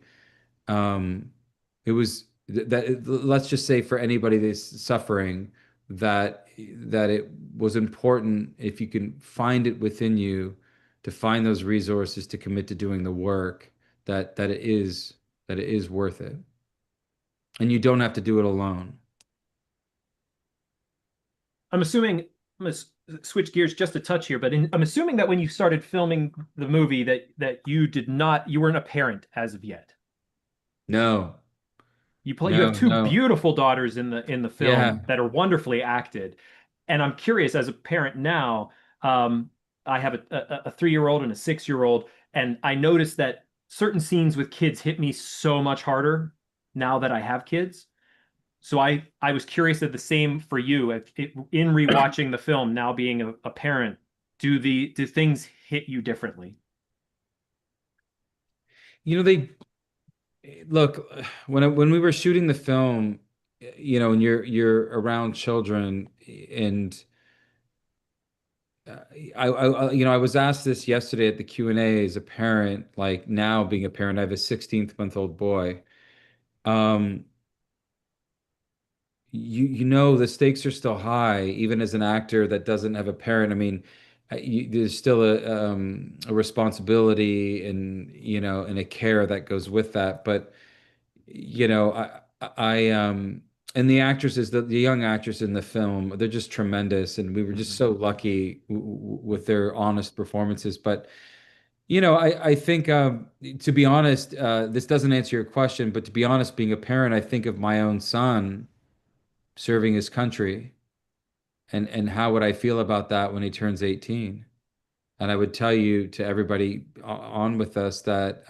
it was that let's just say for anybody that's suffering, that it was important, if you can find it within you, to find those resources to commit to doing the work, that it is worth it, and you don't have to do it alone. I'm assuming, I'm going to switch gears just a touch here, but I'm assuming that when you started filming the movie that you weren't a parent as of yet. No. You have two beautiful daughters in the film that are wonderfully acted. And I'm curious, as a parent now, I have a 3-year-old and a 6-year-old, and I noticed that certain scenes with kids hit me so much harder now that I have kids. So I was curious if the same for you, in rewatching the film, now being a parent, do things hit you differently? They look when we were shooting the film, and you're around children, and I was asked this yesterday at the Q&A as a parent, like now being a parent, I have a 16-month-old boy. Um, the stakes are still high, even as an actor that doesn't have a parent. I mean, there's still a responsibility and a care that goes with that. But and the actresses, the young actors in the film, they're just tremendous, and we were just so lucky with their honest performances. But I think to be honest, this doesn't answer your question, but to be honest, being a parent, I think of my own son serving his country, and how would I feel about that when he turns 18? And I would tell you, to everybody on with us, that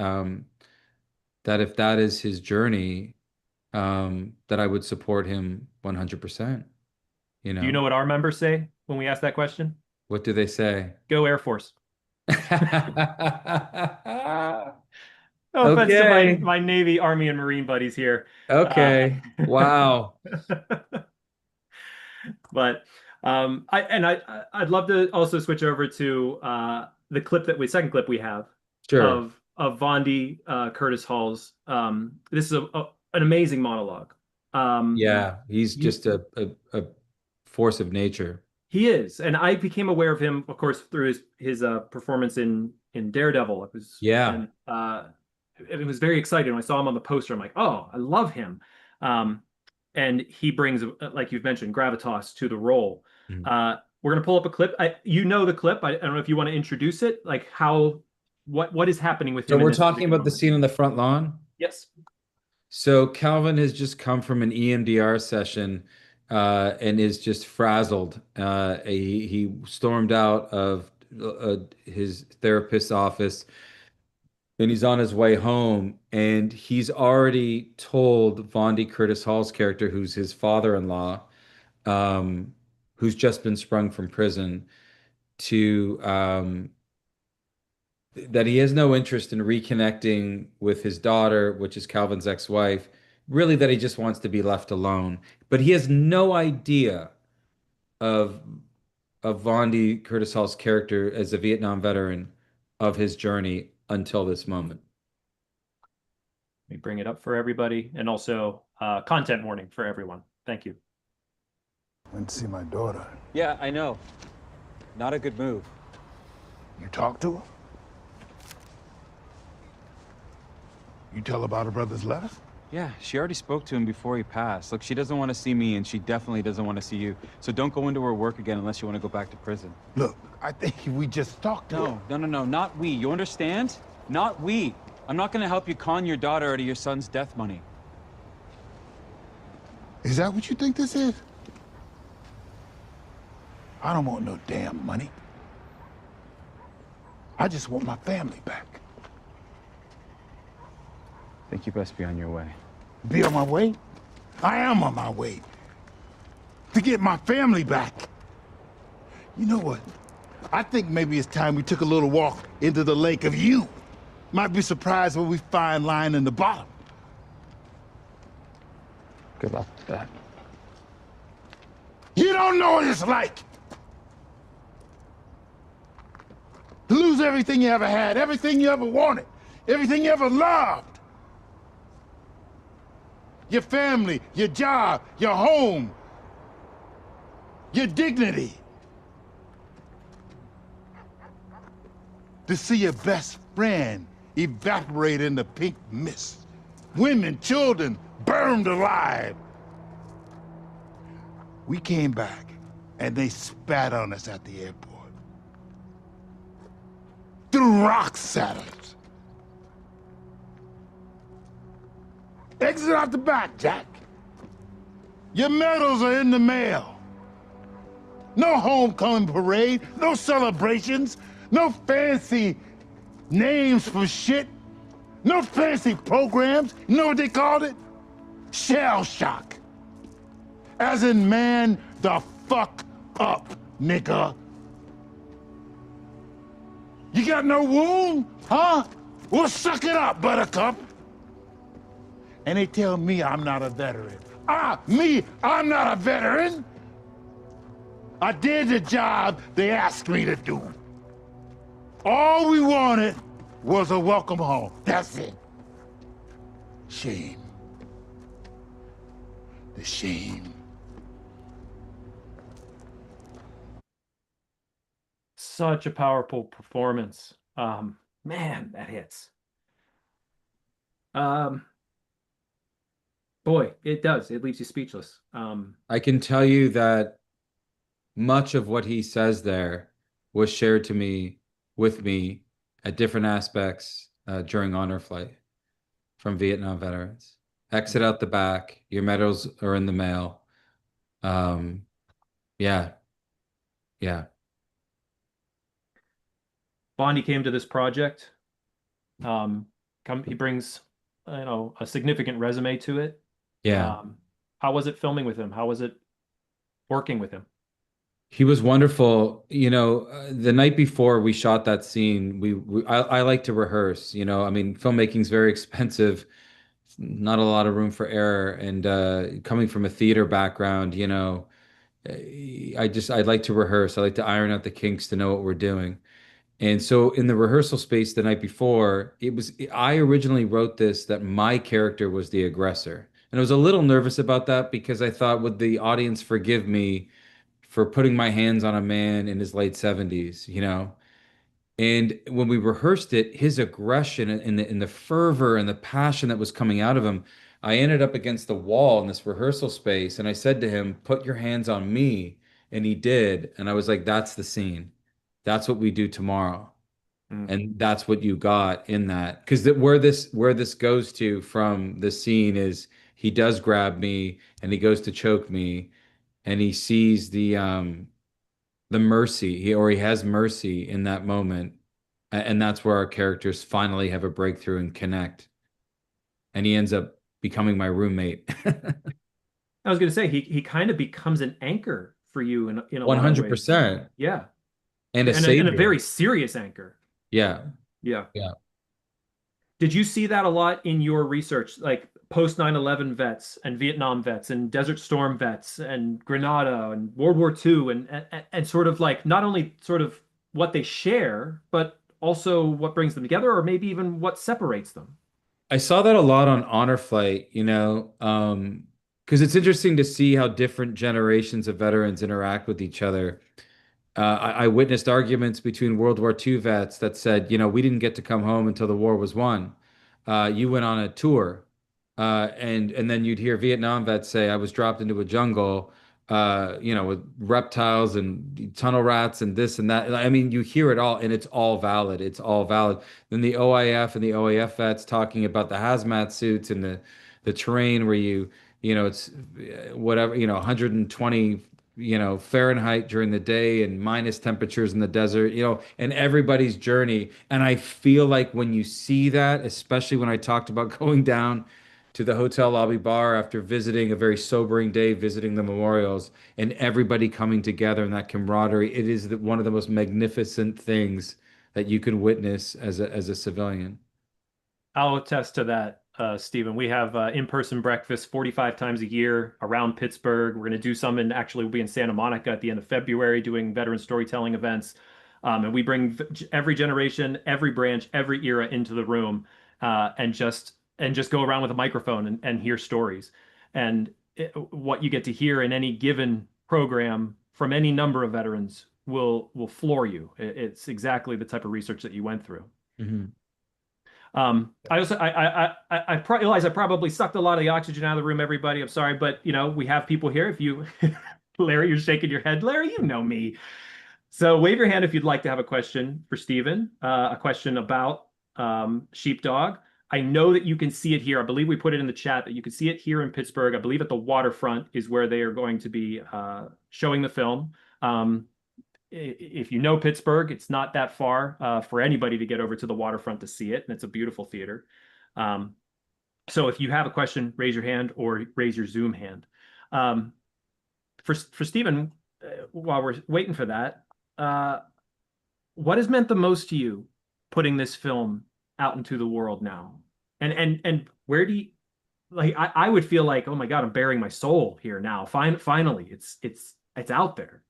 if that is his journey, that I would support him 100%. Do you know what our members say when we ask that question? What do they say? Go Air Force. No offense to my Navy, Army, and Marine buddies here. Okay. Wow. But I'd love to also switch over to the second clip we have Sure. of Vondi Curtis Hall's. This is an amazing monologue. Yeah, he's just a force of nature. He is, and I became aware of him, of course, through his performance in Daredevil. It was it was very exciting when I saw him on the poster. I'm like, oh, I love him. And he brings, like you've mentioned, gravitas to the role. We're gonna pull up a clip. You know the clip. I don't know if you want to introduce it, like what is happening with him. So we're talking about the scene on the front lawn? Yes. So Calvin has just come from an EMDR session and is just frazzled. He stormed out of his therapist's office, and he's on his way home, and he's already told Vondi Curtis Hall's character, who's his father-in-law, who's just been sprung from prison, that he has no interest in reconnecting with his daughter, which is Calvin's ex-wife, really that he just wants to be left alone. But he has no idea of Vondi Curtis Hall's character as a Vietnam veteran, of his journey until this moment. Let me bring it up for everybody, and also content warning for everyone. Thank you. Went to see my daughter. Yeah, I know. Not a good move. You talked to her? You tell about her brother's letter? Yeah, she already spoke to him before he passed. Look, she doesn't want to see me, and she definitely doesn't want to see you. So don't go into her work again unless you want to go back to prison. Look, I think we just talked to her. No, not we. You understand? Not we. I'm not going to help you con your daughter out of your son's death money. Is that what you think this is? I don't want no damn money. I just want my family back. I think you best be on your way. Be on my way? I am on my way. To get my family back. You know what? I think maybe it's time we took a little walk into the lake of you. Might be surprised what we find lying in the bottom. Good luck with that. You don't know what it's like to lose everything you ever had, everything you ever wanted, everything you ever loved. Your family, your job, your home, your dignity. To see your best friend evaporate in the pink mist. Women, children burned alive. We came back and they spat on us at the airport. Threw rocks at us. Exit out the back, Jack. Your medals are in the mail. No homecoming parade, no celebrations, no fancy names for shit, no fancy programs. You know what they called it? Shell shock. As in, man the fuck up, nigga. You got no wound, huh? Well, suck it up, Buttercup. And they tell me I'm not a veteran. I'm not a veteran. I did the job they asked me to do. All we wanted was a welcome home. That's it. Shame. The shame. Such a powerful performance. Man, that hits. Boy, it does. It leaves you speechless. I can tell you that much of what he says there was shared to me with me at different aspects during honor flight from Vietnam veterans. Exit out the back. Your medals are in the mail. Yeah, yeah. Bondi came to this project. He brings, a significant resume to it. Yeah. How was it filming with him? How was it working with him? He was wonderful. The night before we shot that scene, I like to rehearse. I mean, filmmaking's very expensive, not a lot of room for error. And coming from a theater background, I'd like to rehearse. I like to iron out the kinks to know what we're doing. And so in the rehearsal space the night before, I originally wrote this that my character was the aggressor. And I was a little nervous about that because I thought, would the audience forgive me for putting my hands on a man in his late 70s, And when we rehearsed it, his aggression and the fervor and the passion that was coming out of him, I ended up against the wall in this rehearsal space and I said to him, "Put your hands on me." And he did. And I was like, "That's the scene. That's what we do tomorrow." And that's what you got in that. Because where this goes to from the scene is he does grab me and he goes to choke me and he sees the mercy he has mercy in that moment, and that's where our characters finally have a breakthrough and connect, and he ends up becoming my roommate. I was going to say he kind of becomes an anchor for you in a lot of ways. 100%. Yeah, And a and savior. a very serious anchor. Yeah. Yeah. Yeah. Did you see that a lot in your research, like post 9/11 vets and Vietnam vets and Desert Storm vets and Grenada and World War II and sort of like not only sort of what they share, but also what brings them together or maybe even what separates them? I saw that a lot on Honor Flight, because it's interesting to see how different generations of veterans interact with each other. I witnessed arguments between World War II vets that said, we didn't get to come home until the war was won. You went on a tour, and then you'd hear Vietnam vets say, "I was dropped into a jungle, with reptiles and tunnel rats and this and that." I mean, you hear it all, and it's all valid. It's all valid. Then the OIF and the OAF vets talking about the hazmat suits and the terrain where it's whatever, 120 Fahrenheit during the day and minus temperatures in the desert, and everybody's journey. And I feel like when you see that, especially when I talked about going down to the hotel lobby bar after visiting a very sobering day, visiting the memorials, and everybody coming together in that camaraderie, it is one of the most magnificent things that you can witness as a civilian. I'll attest to that, Stephen. We have in-person breakfast 45 times a year around Pittsburgh. We're going to do some we'll be in Santa Monica at the end of February doing veteran storytelling events. And we bring every generation, every branch, every era into the room and just go around with a microphone and hear stories. And what you get to hear in any given program from any number of veterans will floor you. It's exactly the type of research that you went through. Mm-hmm. I realize I probably sucked a lot of the oxygen out of the room, everybody. I'm sorry, but we have people here. If you, Larry, you're shaking your head. Larry, you know me. So wave your hand if you'd like to have a question for Steven, a question about Sheepdog. I know that you can see it here. I believe we put it in the chat that you can see it here in Pittsburgh. I believe at the waterfront is where they are going to be showing the film. If you know Pittsburgh, it's not that far for anybody to get over to the waterfront to see it, and it's a beautiful theater. So if you have a question, raise your hand or raise your Zoom hand. For Steven, while we're waiting for that, what has meant the most to you putting this film out into the world now? And where do you like I would feel like, oh my God, I'm bearing my soul here now. Finally, it's out there.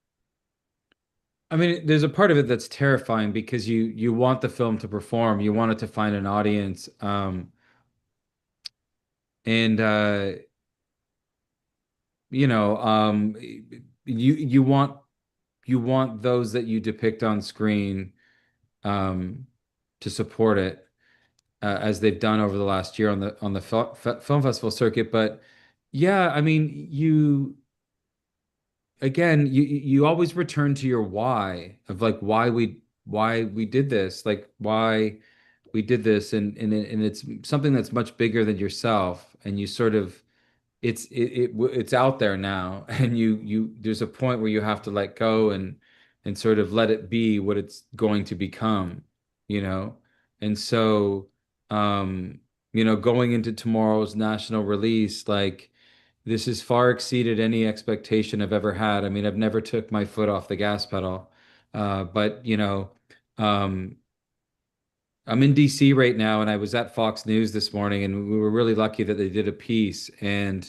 I mean, there's a part of it that's terrifying because you want the film to perform, you want it to find an audience, and you know, you want those that you depict on screen um, to support it as they've done over the last year on the film festival circuit. But yeah, I mean, you always return to your why of like why we did this, like why we did this, and it's something that's much bigger than yourself, and you sort of it's out there now, and you there's a point where you have to let go and sort of let it be what it's going to become, you know? And so going into tomorrow's national release, like this has far exceeded any expectation I've ever had. I mean, I've never took my foot off the gas pedal. But um I'm in DC right now, and I was at Fox News this morning, and we were really lucky that they did a piece, um,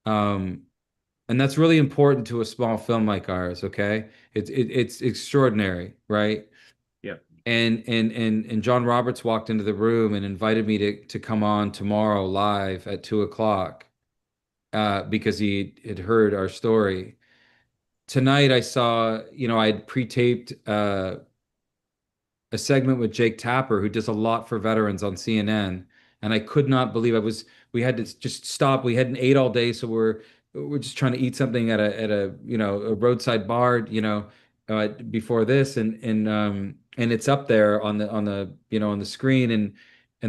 and that's really important to a small film like ours. Okay, it's extraordinary, right? Yeah. And John Roberts walked into the room and invited me to come on tomorrow live at 2 o'clock, because he had heard our story. Tonight I saw, I had pre-taped a segment with Jake Tapper, who does a lot for veterans on CNN, and I could not believe we had to just stop. We hadn't ate all day, so we're just trying to eat something at a a roadside bar, before this, and it's up there on the screen, and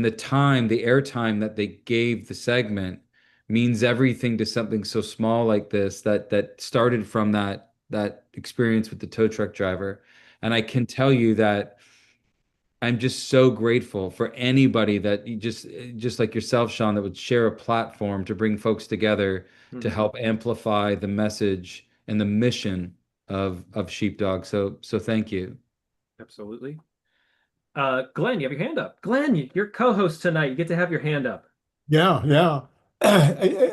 the airtime that they gave the segment means everything to something so small like this that started from that experience with the tow truck driver. And I can tell you that I'm just so grateful for anybody that you just like yourself, Sean, that would share a platform to bring folks together to help amplify the message and the mission of Sheepdog. So thank you. Absolutely. Glenn, you have your hand up. Glenn, you're co-host tonight. You get to have your hand up. Yeah, yeah.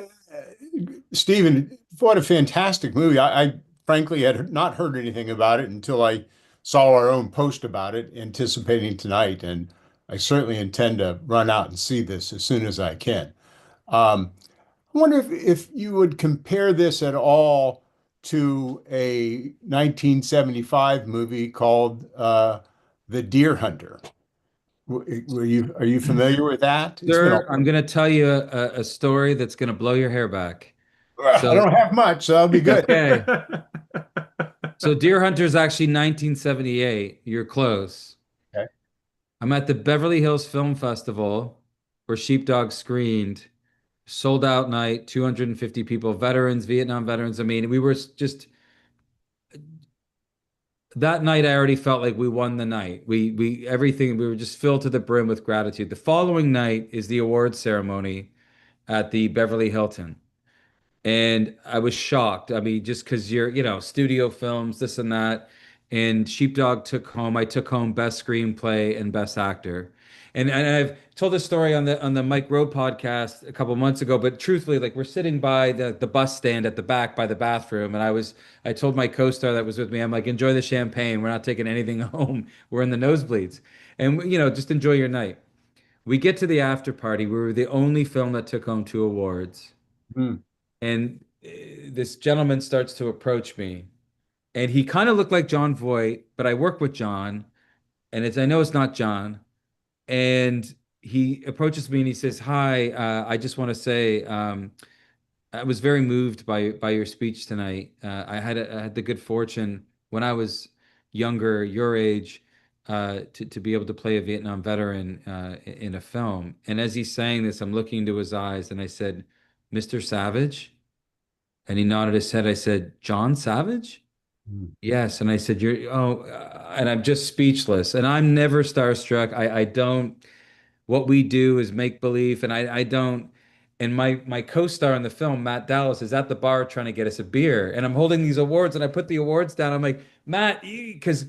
Steven, what a fantastic movie. I frankly had not heard anything about it until I saw our own post about it, anticipating tonight. And I certainly intend to run out and see this as soon as I can. I wonder if you would compare this at all to a 1975 movie called The Deer Hunter. Are you familiar with that? It's been Sir, I'm going to tell you a story that's going to blow your hair back. I So, don't have much, so that'll be good. okay. So Deer Hunter is actually 1978. You're close. Okay. I'm at the Beverly Hills Film Festival where Sheepdog screened. Sold out night, 250 people, veterans, Vietnam veterans. I mean, we were just that night. I already felt like we won the night. We everything. We were just filled to the brim with gratitude. The following night is the awards ceremony at the Beverly Hilton. And I was shocked. I mean, just because studio films, this and that. And I took home best screenplay and best actor. And I've told this story on the Mike Rowe podcast a couple months ago, but truthfully, like we're sitting by the bus stand at the back by the bathroom, and I told my co-star that was with me, I'm like, enjoy the champagne. We're not taking anything home. We're in the nosebleeds. And just enjoy your night. We get to the after party. We were the only film that took home 2 awards. Hmm. And this gentleman starts to approach me, and he kind of looked like John Voight, but I work with John, and I know it's not John. And he approaches me and he says, "Hi, I just want to say I was very moved by your speech tonight. I had the good fortune when I was younger, your age, to be able to play a Vietnam veteran in a film." And as he's saying this, I'm looking into his eyes, and I said, "Mr. Savage?" And he nodded his head. I said, "John Savage?" Yes. And I said, and I'm just speechless. And I'm never starstruck. I don't, what we do is make believe. And I don't, and my co-star in the film, Matt Dallas, is at the bar trying to get us a beer. And I'm holding these awards, and I put the awards down. I'm like, Matt, because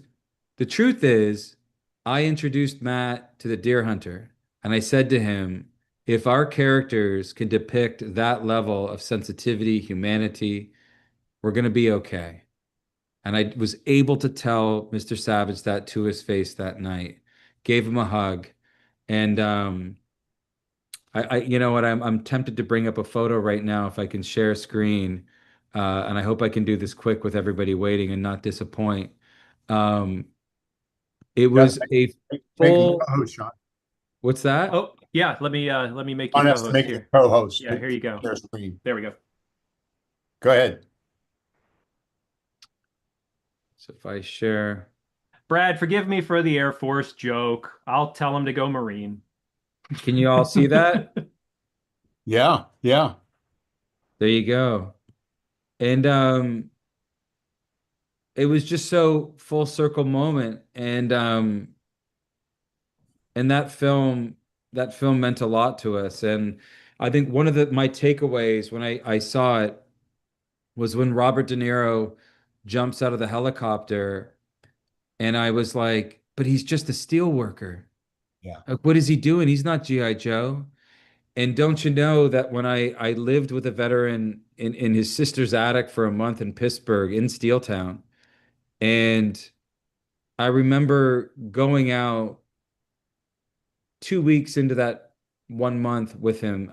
the truth is, I introduced Matt to the Deer Hunter, and I said to him, if our characters can depict that level of sensitivity, humanity, we're going to be okay. And I was able to tell Mr. Savage that to his face that night, gave him a hug. And you know what, I'm tempted to bring up a photo right now if I can share a screen. And I hope I can do this quick with everybody waiting and not disappoint. Um, it Yeah, was a make him full, co-host, Sean. what's that? Oh, yeah, let me make you Sean has to co-host make you here. co-host. Yeah, here you go. Share screen. There we go. Go ahead. So if I share, Brad, forgive me for the Air Force joke. I'll tell him to go Marine. can you all see that? Yeah, yeah. There you go. And it was just so full circle moment. And that film meant a lot to us. And I think one of my takeaways when I saw it was when Robert De Niro jumps out of the helicopter, and I was like, but he's just a steel worker. Yeah. Like, what is he doing? He's not G.I. Joe. And don't you know that when I lived with a veteran in his sister's attic for a month in Pittsburgh, in Steeltown, and I remember going out 2 weeks into that 1 month with him.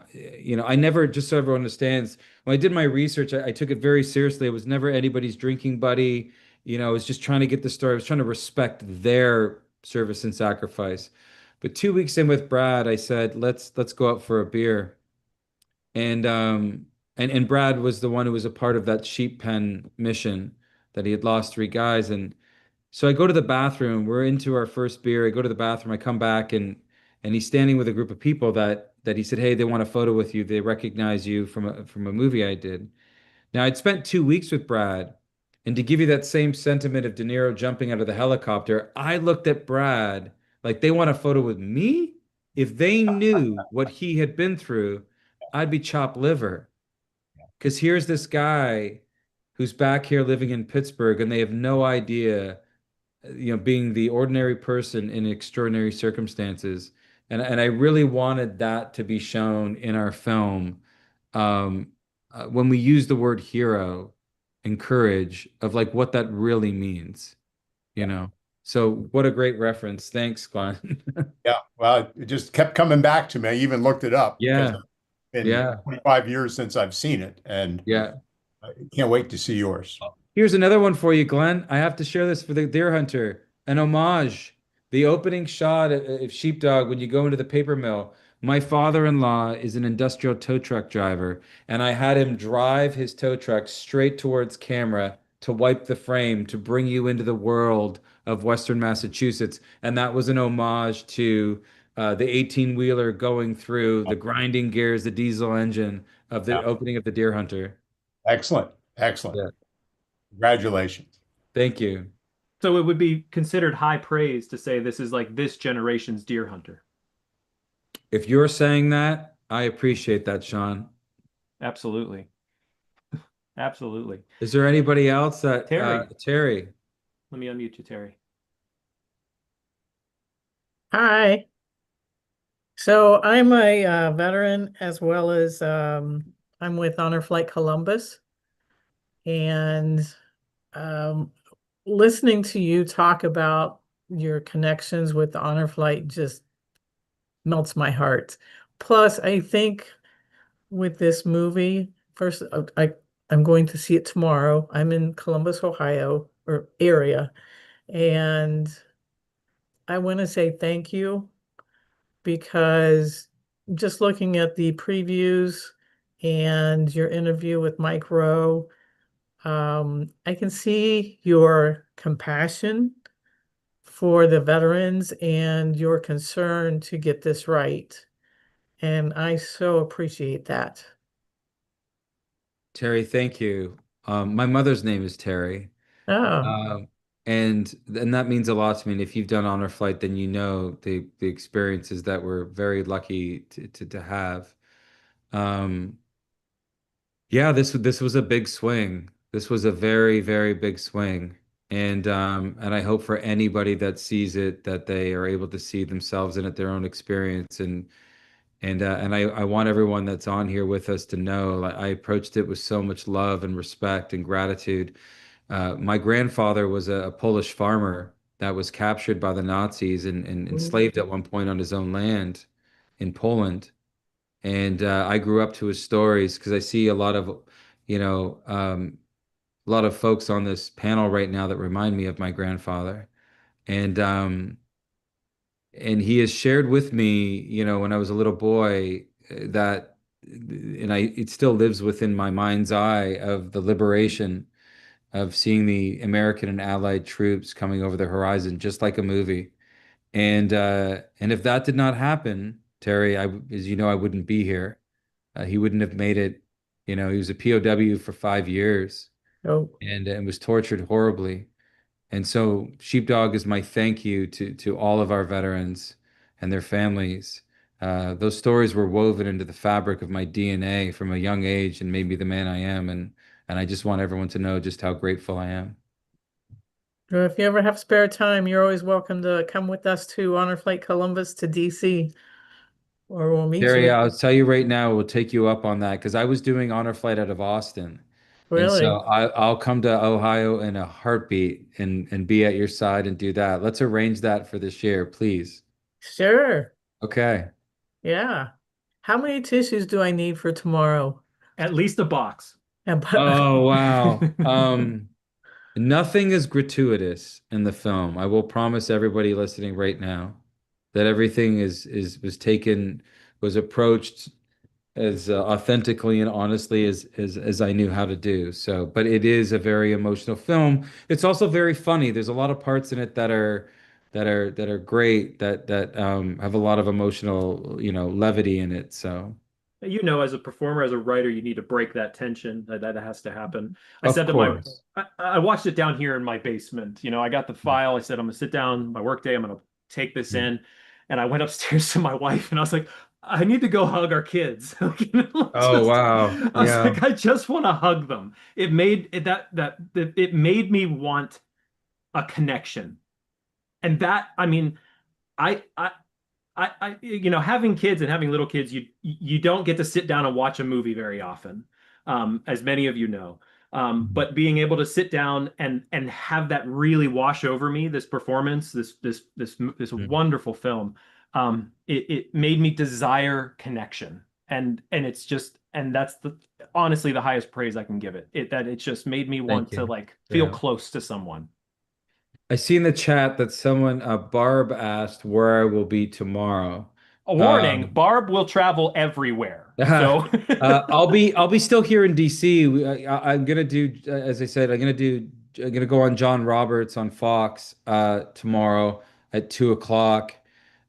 I never, just so everyone understands, when I did my research, I took it very seriously. I was never anybody's drinking buddy. I was just trying to get the story. I was trying to respect their service and sacrifice. But 2 weeks in with Brad, I said, let's go out for a beer. And Brad was the one who was a part of that sheep pen mission that he had lost 3 guys. And so I go to the bathroom. We're into our first beer. I go to the bathroom. I come back, and he's standing with a group of people that he said, "Hey, they want a photo with you. They recognize you from a movie I did." Now, I'd spent 2 weeks with Brad, and to give you that same sentiment of De Niro jumping out of the helicopter, I looked at Brad like, they want a photo with me? If they knew what he had been through, I'd be chopped liver. Because here's this guy who's back here living in Pittsburgh, and they have no idea, being the ordinary person in extraordinary circumstances. And I really wanted that to be shown in our film. When we use the word hero and courage, of like what that really means, you know. So what a great reference. Thanks, Glenn. Yeah. Well, it just kept coming back to me. I even looked it up because Yeah. it's been Yeah. 25 years since I've seen it, and Yeah. I can't wait to see yours. Here's another one for you, Glenn. I have to share this for the Deer Hunter. An homage. The opening shot of Sheepdog when you go into the paper mill. My father-in-law is an industrial tow truck driver, and I had him drive his tow truck straight towards camera to wipe the frame to bring you into the world of Western Massachusetts. And that was an homage to the 18-wheeler going through the grinding gears, the diesel engine of the Yeah. opening of the Deer Hunter. Excellent. Excellent. Yeah. Congratulations. Thank you. So it would be considered high praise to say this is like this generation's Deer Hunter. If you're saying that, I appreciate that, Sean. Absolutely. Absolutely. Is there anybody else that Terry. Terry? Let me unmute you, Terry. Hi. So I'm a veteran, as well as I'm with Honor Flight Columbus. And listening to you talk about your connections with the Honor Flight just melts my heart. Plus, I think with this movie, first, I'm going to see it tomorrow. I'm in Columbus, Ohio, or area, and I want to say thank you, because just looking at the previews and your interview with Mike Rowe, I can see your compassion for the veterans and your concern to get this right. And I so appreciate that. Terry, thank you. My mother's name is Terry. Oh, And that means a lot to me. And if you've done Honor Flight, then you know the experiences that we're very lucky to have. Um, yeah, this was a big swing. This was a very, very big swing. And I hope for anybody that sees it that they are able to see themselves in it, their own experience. And I want everyone that's on here with us to know, like, I approached it with so much love and respect and gratitude. My grandfather was a Polish farmer that was captured by the Nazis and enslaved at one point on his own land in Poland. And I grew up to his stories because I see a lot of, you know, a lot of folks on this panel right now that remind me of my grandfather. And and he has shared with me, when I was a little boy, that, and it still lives within my mind's eye, of the liberation of seeing the American and Allied troops coming over the horizon, just like a movie. And if that did not happen, Terry, as you know, I wouldn't be here. He wouldn't have made it. He was a POW for 5 years Oh, and was tortured horribly. And so Sheepdog is my thank you to all of our veterans and their families. Those stories were woven into the fabric of my DNA from a young age and made me the man I am. And I just want everyone to know just how grateful I am. well, if you ever have spare time, you're always welcome to come with us to Honor Flight Columbus to DC, or we'll meet Terry, you. I'll tell you right now, we'll take you up on that because I was doing Honor Flight out of Austin. And so Really? I'll come to Ohio in a heartbeat and be at your side and do that. Let's arrange that for this year, please. Sure. Okay. Yeah. How many tissues do I need for tomorrow? At least a box. Oh, wow. Nothing is gratuitous in the film. I will promise everybody listening right now that everything was approached as authentically and honestly as I knew how to do. So, but it is a very emotional film. It's also very funny. There's a lot of parts in it that are great, that have a lot of emotional, levity in it. So, As a performer, as a writer, you need to break that tension. That has to happen. I of said to course. I watched it down here in my basement. I got the file. I said, I'm gonna sit down, my work day. I'm gonna take this in. And I went upstairs to my wife and I was like, I need to go hug our kids. Oh, wow. I was Yeah. like, I just want to hug them. It made it it made me want a connection. And that, I mean, having kids and having little kids, you don't get to sit down and watch a movie very often, as many of you know. But being able to sit down and have that really wash over me, this performance, this wonderful film, it made me desire connection, and it's just, and that's honestly the highest praise I can give it. It just made me want Thank to you. like feel Yeah. close to someone. I see in the chat that someone, Barb, asked where I will be tomorrow. A warning, Barb will travel everywhere. So I'll be still here in DC. I'm gonna do, as I said, I'm gonna go on John Roberts on Fox tomorrow at 2 o'clock.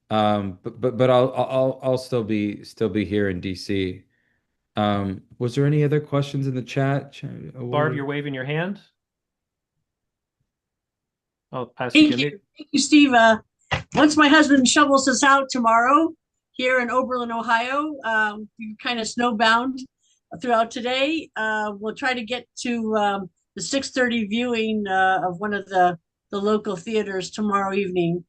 But I'll still be here in DC. Was there any other questions in the chat? Barb, you're waving your hand. I'll ask Thank Jimmy. you. Thank you, Steve. Once my husband shovels us out tomorrow here in Oberlin, Ohio, we're kind of snowbound throughout today. We'll try to get to the 6:30 viewing of one of the local theaters tomorrow evening.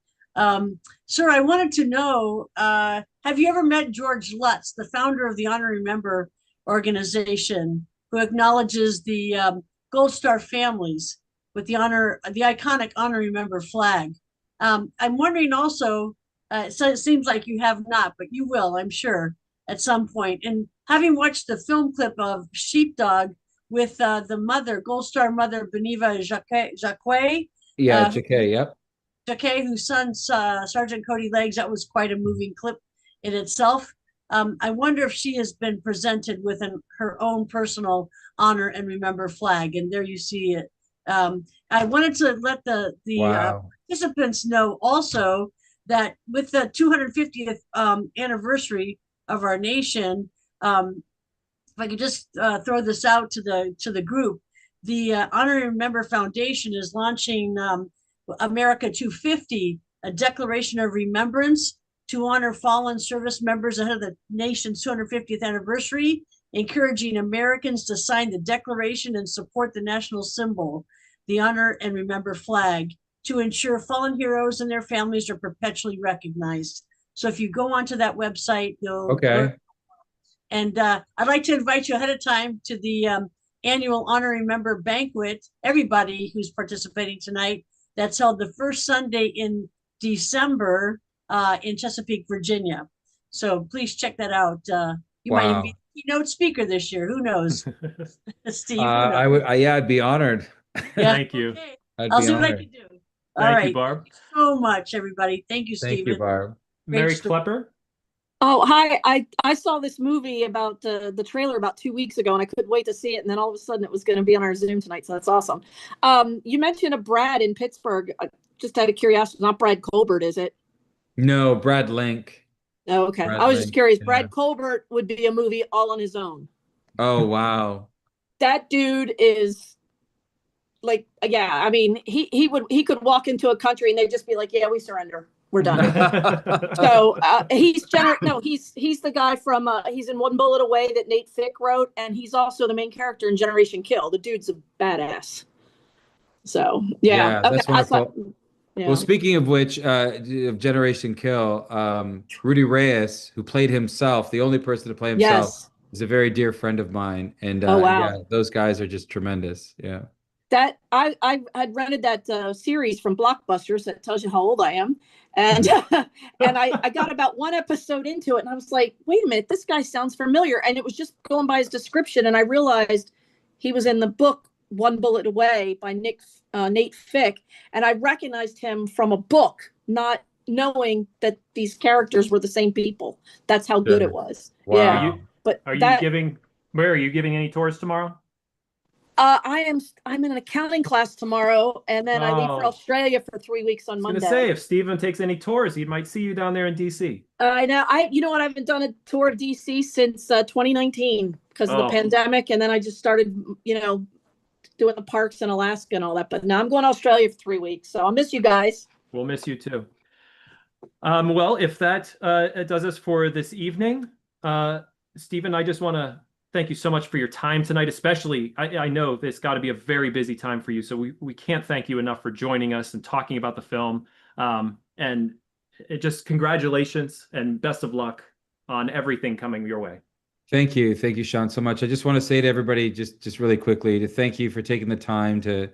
Sir, I wanted to know, have you ever met George Lutz, the founder of the Honor and Remember organization, who acknowledges the Gold Star families with the iconic Honor and Remember flag? I'm wondering also, so it seems like you have not, but you will, I'm sure, at some point. And having watched the film clip of Sheepdog with the mother, Gold Star mother, Beniva Jacquet. Yeah, JK, yep. Jacquet, whose son, Sergeant Cody Leggs, that was quite a moving clip in itself. I wonder if she has been presented with her own personal Honor and Remember flag. And there you see it. I wanted to let the Wow. participants know also that with the 250th anniversary of our nation, if I could just throw this out to the group, the Honor and Remember Foundation is launching America 250, a declaration of remembrance to honor fallen service members ahead of the nation's 250th anniversary, encouraging Americans to sign the declaration and support the national symbol. the Honor and Remember flag to ensure fallen heroes and their families are perpetually recognized. So if you go onto that website, you'll Okay. And I'd like to invite you ahead of time to the annual Honor and Remember banquet. Everybody who's participating tonight, that's held the first Sunday in December in Chesapeake, Virginia. So please check that out. You might even be the keynote speaker this year. Who knows? Steve, who knows? I'd be honored. Yeah. Thank you. Okay. I'd I'll be see what I honored. can do. Thank All you, right. Barb. Thank you so much, everybody. Thank you, Thank Stephen. you, Barb. Mary story. Klepper. Oh, hi. I saw this movie about the trailer about 2 weeks ago, and I couldn't wait to see it. And then all of a sudden it was going to be on our Zoom tonight. So that's awesome. You mentioned a Brad in Pittsburgh. Just out of curiosity, not Brad Colbert, is it? No, Brad Link. Oh, okay. Brad I was just Link, curious. yeah. Brad Colbert would be a movie all on his own. Oh, wow. That dude is like, yeah, I mean, he could walk into a country and they'd just be like, yeah, we surrender. We're done. So he's the guy from he's in One Bullet Away that Nate Fick wrote, and he's also the main character in Generation Kill. The dude's a badass. So yeah, that's wonderful. Yeah. Well, speaking of which, of Generation Kill, Rudy Reyes, who played himself, the only person to play himself, Yes. is a very dear friend of mine. And Oh, wow. yeah, those guys are just tremendous. Yeah. That I had rented that series from Blockbusters that tells you how old I am, and and I got about one episode into it, and I was like, wait a minute, this guy sounds familiar, and it was just going by his description, and I realized he was in the book One Bullet Away by Nate Fick, and I recognized him from a book, not knowing that these characters were the same people. That's how good it was. Wow. Yeah, Where are you giving any tours tomorrow? I'm in an accounting class tomorrow, and then I leave for Oh. Australia for 3 weeks on I was Monday. going to say, if Steven takes any tours, he might see you down there in DC. I know. You know what? I haven't done a tour of DC since 2019 because of the pandemic, and then I just started, doing the parks in Alaska and all that. But now I'm going to Australia for 3 weeks, so I'll miss you guys. We'll miss you too. Well, if that does us for this evening, Steven, I just want to thank you so much for your time tonight, especially. I know it's got to be a very busy time for you, so we can't thank you enough for joining us and talking about the film. And just congratulations and best of luck on everything coming your way. Thank you, Sean, so much. I just want to say to everybody, just really quickly, to thank you for taking the time to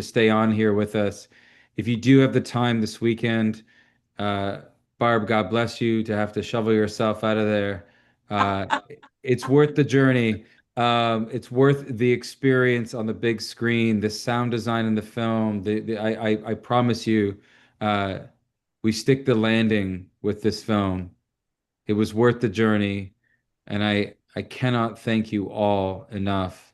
stay on here with us. If you do have the time this weekend, Barb, God bless you to have to shovel yourself out of there. It's worth the journey. It's worth the experience on the big screen, the sound design in the film. I promise you, we stick the landing with this film. It was worth the journey. And I cannot thank you all enough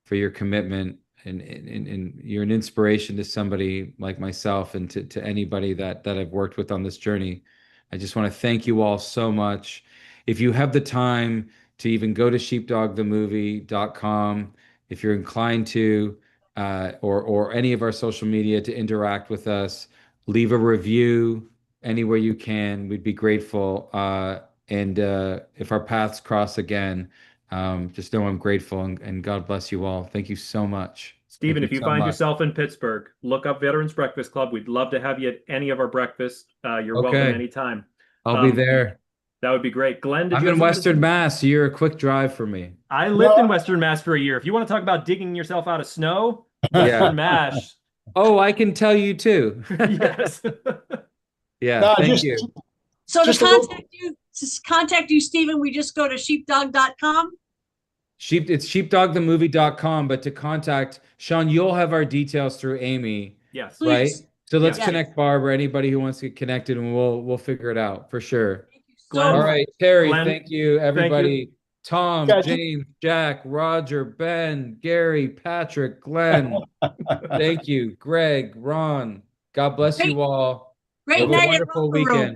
for your commitment, and you're an inspiration to somebody like myself and to anybody that I've worked with on this journey. I just want to thank you all so much. If you have the time to even go to sheepdogthemovie.com, if you're inclined to, or any of our social media to interact with us, leave a review anywhere you can. We'd be grateful. And if our paths cross again, just know I'm grateful, and God bless you all. Thank you so much. Steven, if you find yourself in Pittsburgh, look up Veterans Breakfast Club. We'd love to have you at any of our breakfasts. You're welcome anytime. I'll be there. That would be great. Glenn, I'm in Western Mass. So you're a quick drive for me. I lived in Western Mass for a year. If you want to talk about digging yourself out of snow, Western Mass. Oh, I can tell you too. Yes. Yeah, No, thank you. So to contact you, Steven, we just go to sheepdog.com. It's sheepdogthemovie.com, but to contact Sean, you'll have our details through Amy. Yes. Right? Please. So let's Yes. connect Barb or anybody who wants to get connected, and we'll figure it out for sure. Glenn, all right, Terry, Glenn, thank you, everybody. thank you. Tom, James, Jack, Roger, Ben, Gary, Patrick, Glenn. Thank you, Greg, Ron. God bless you all. Great Have a night at wonderful Room. weekend.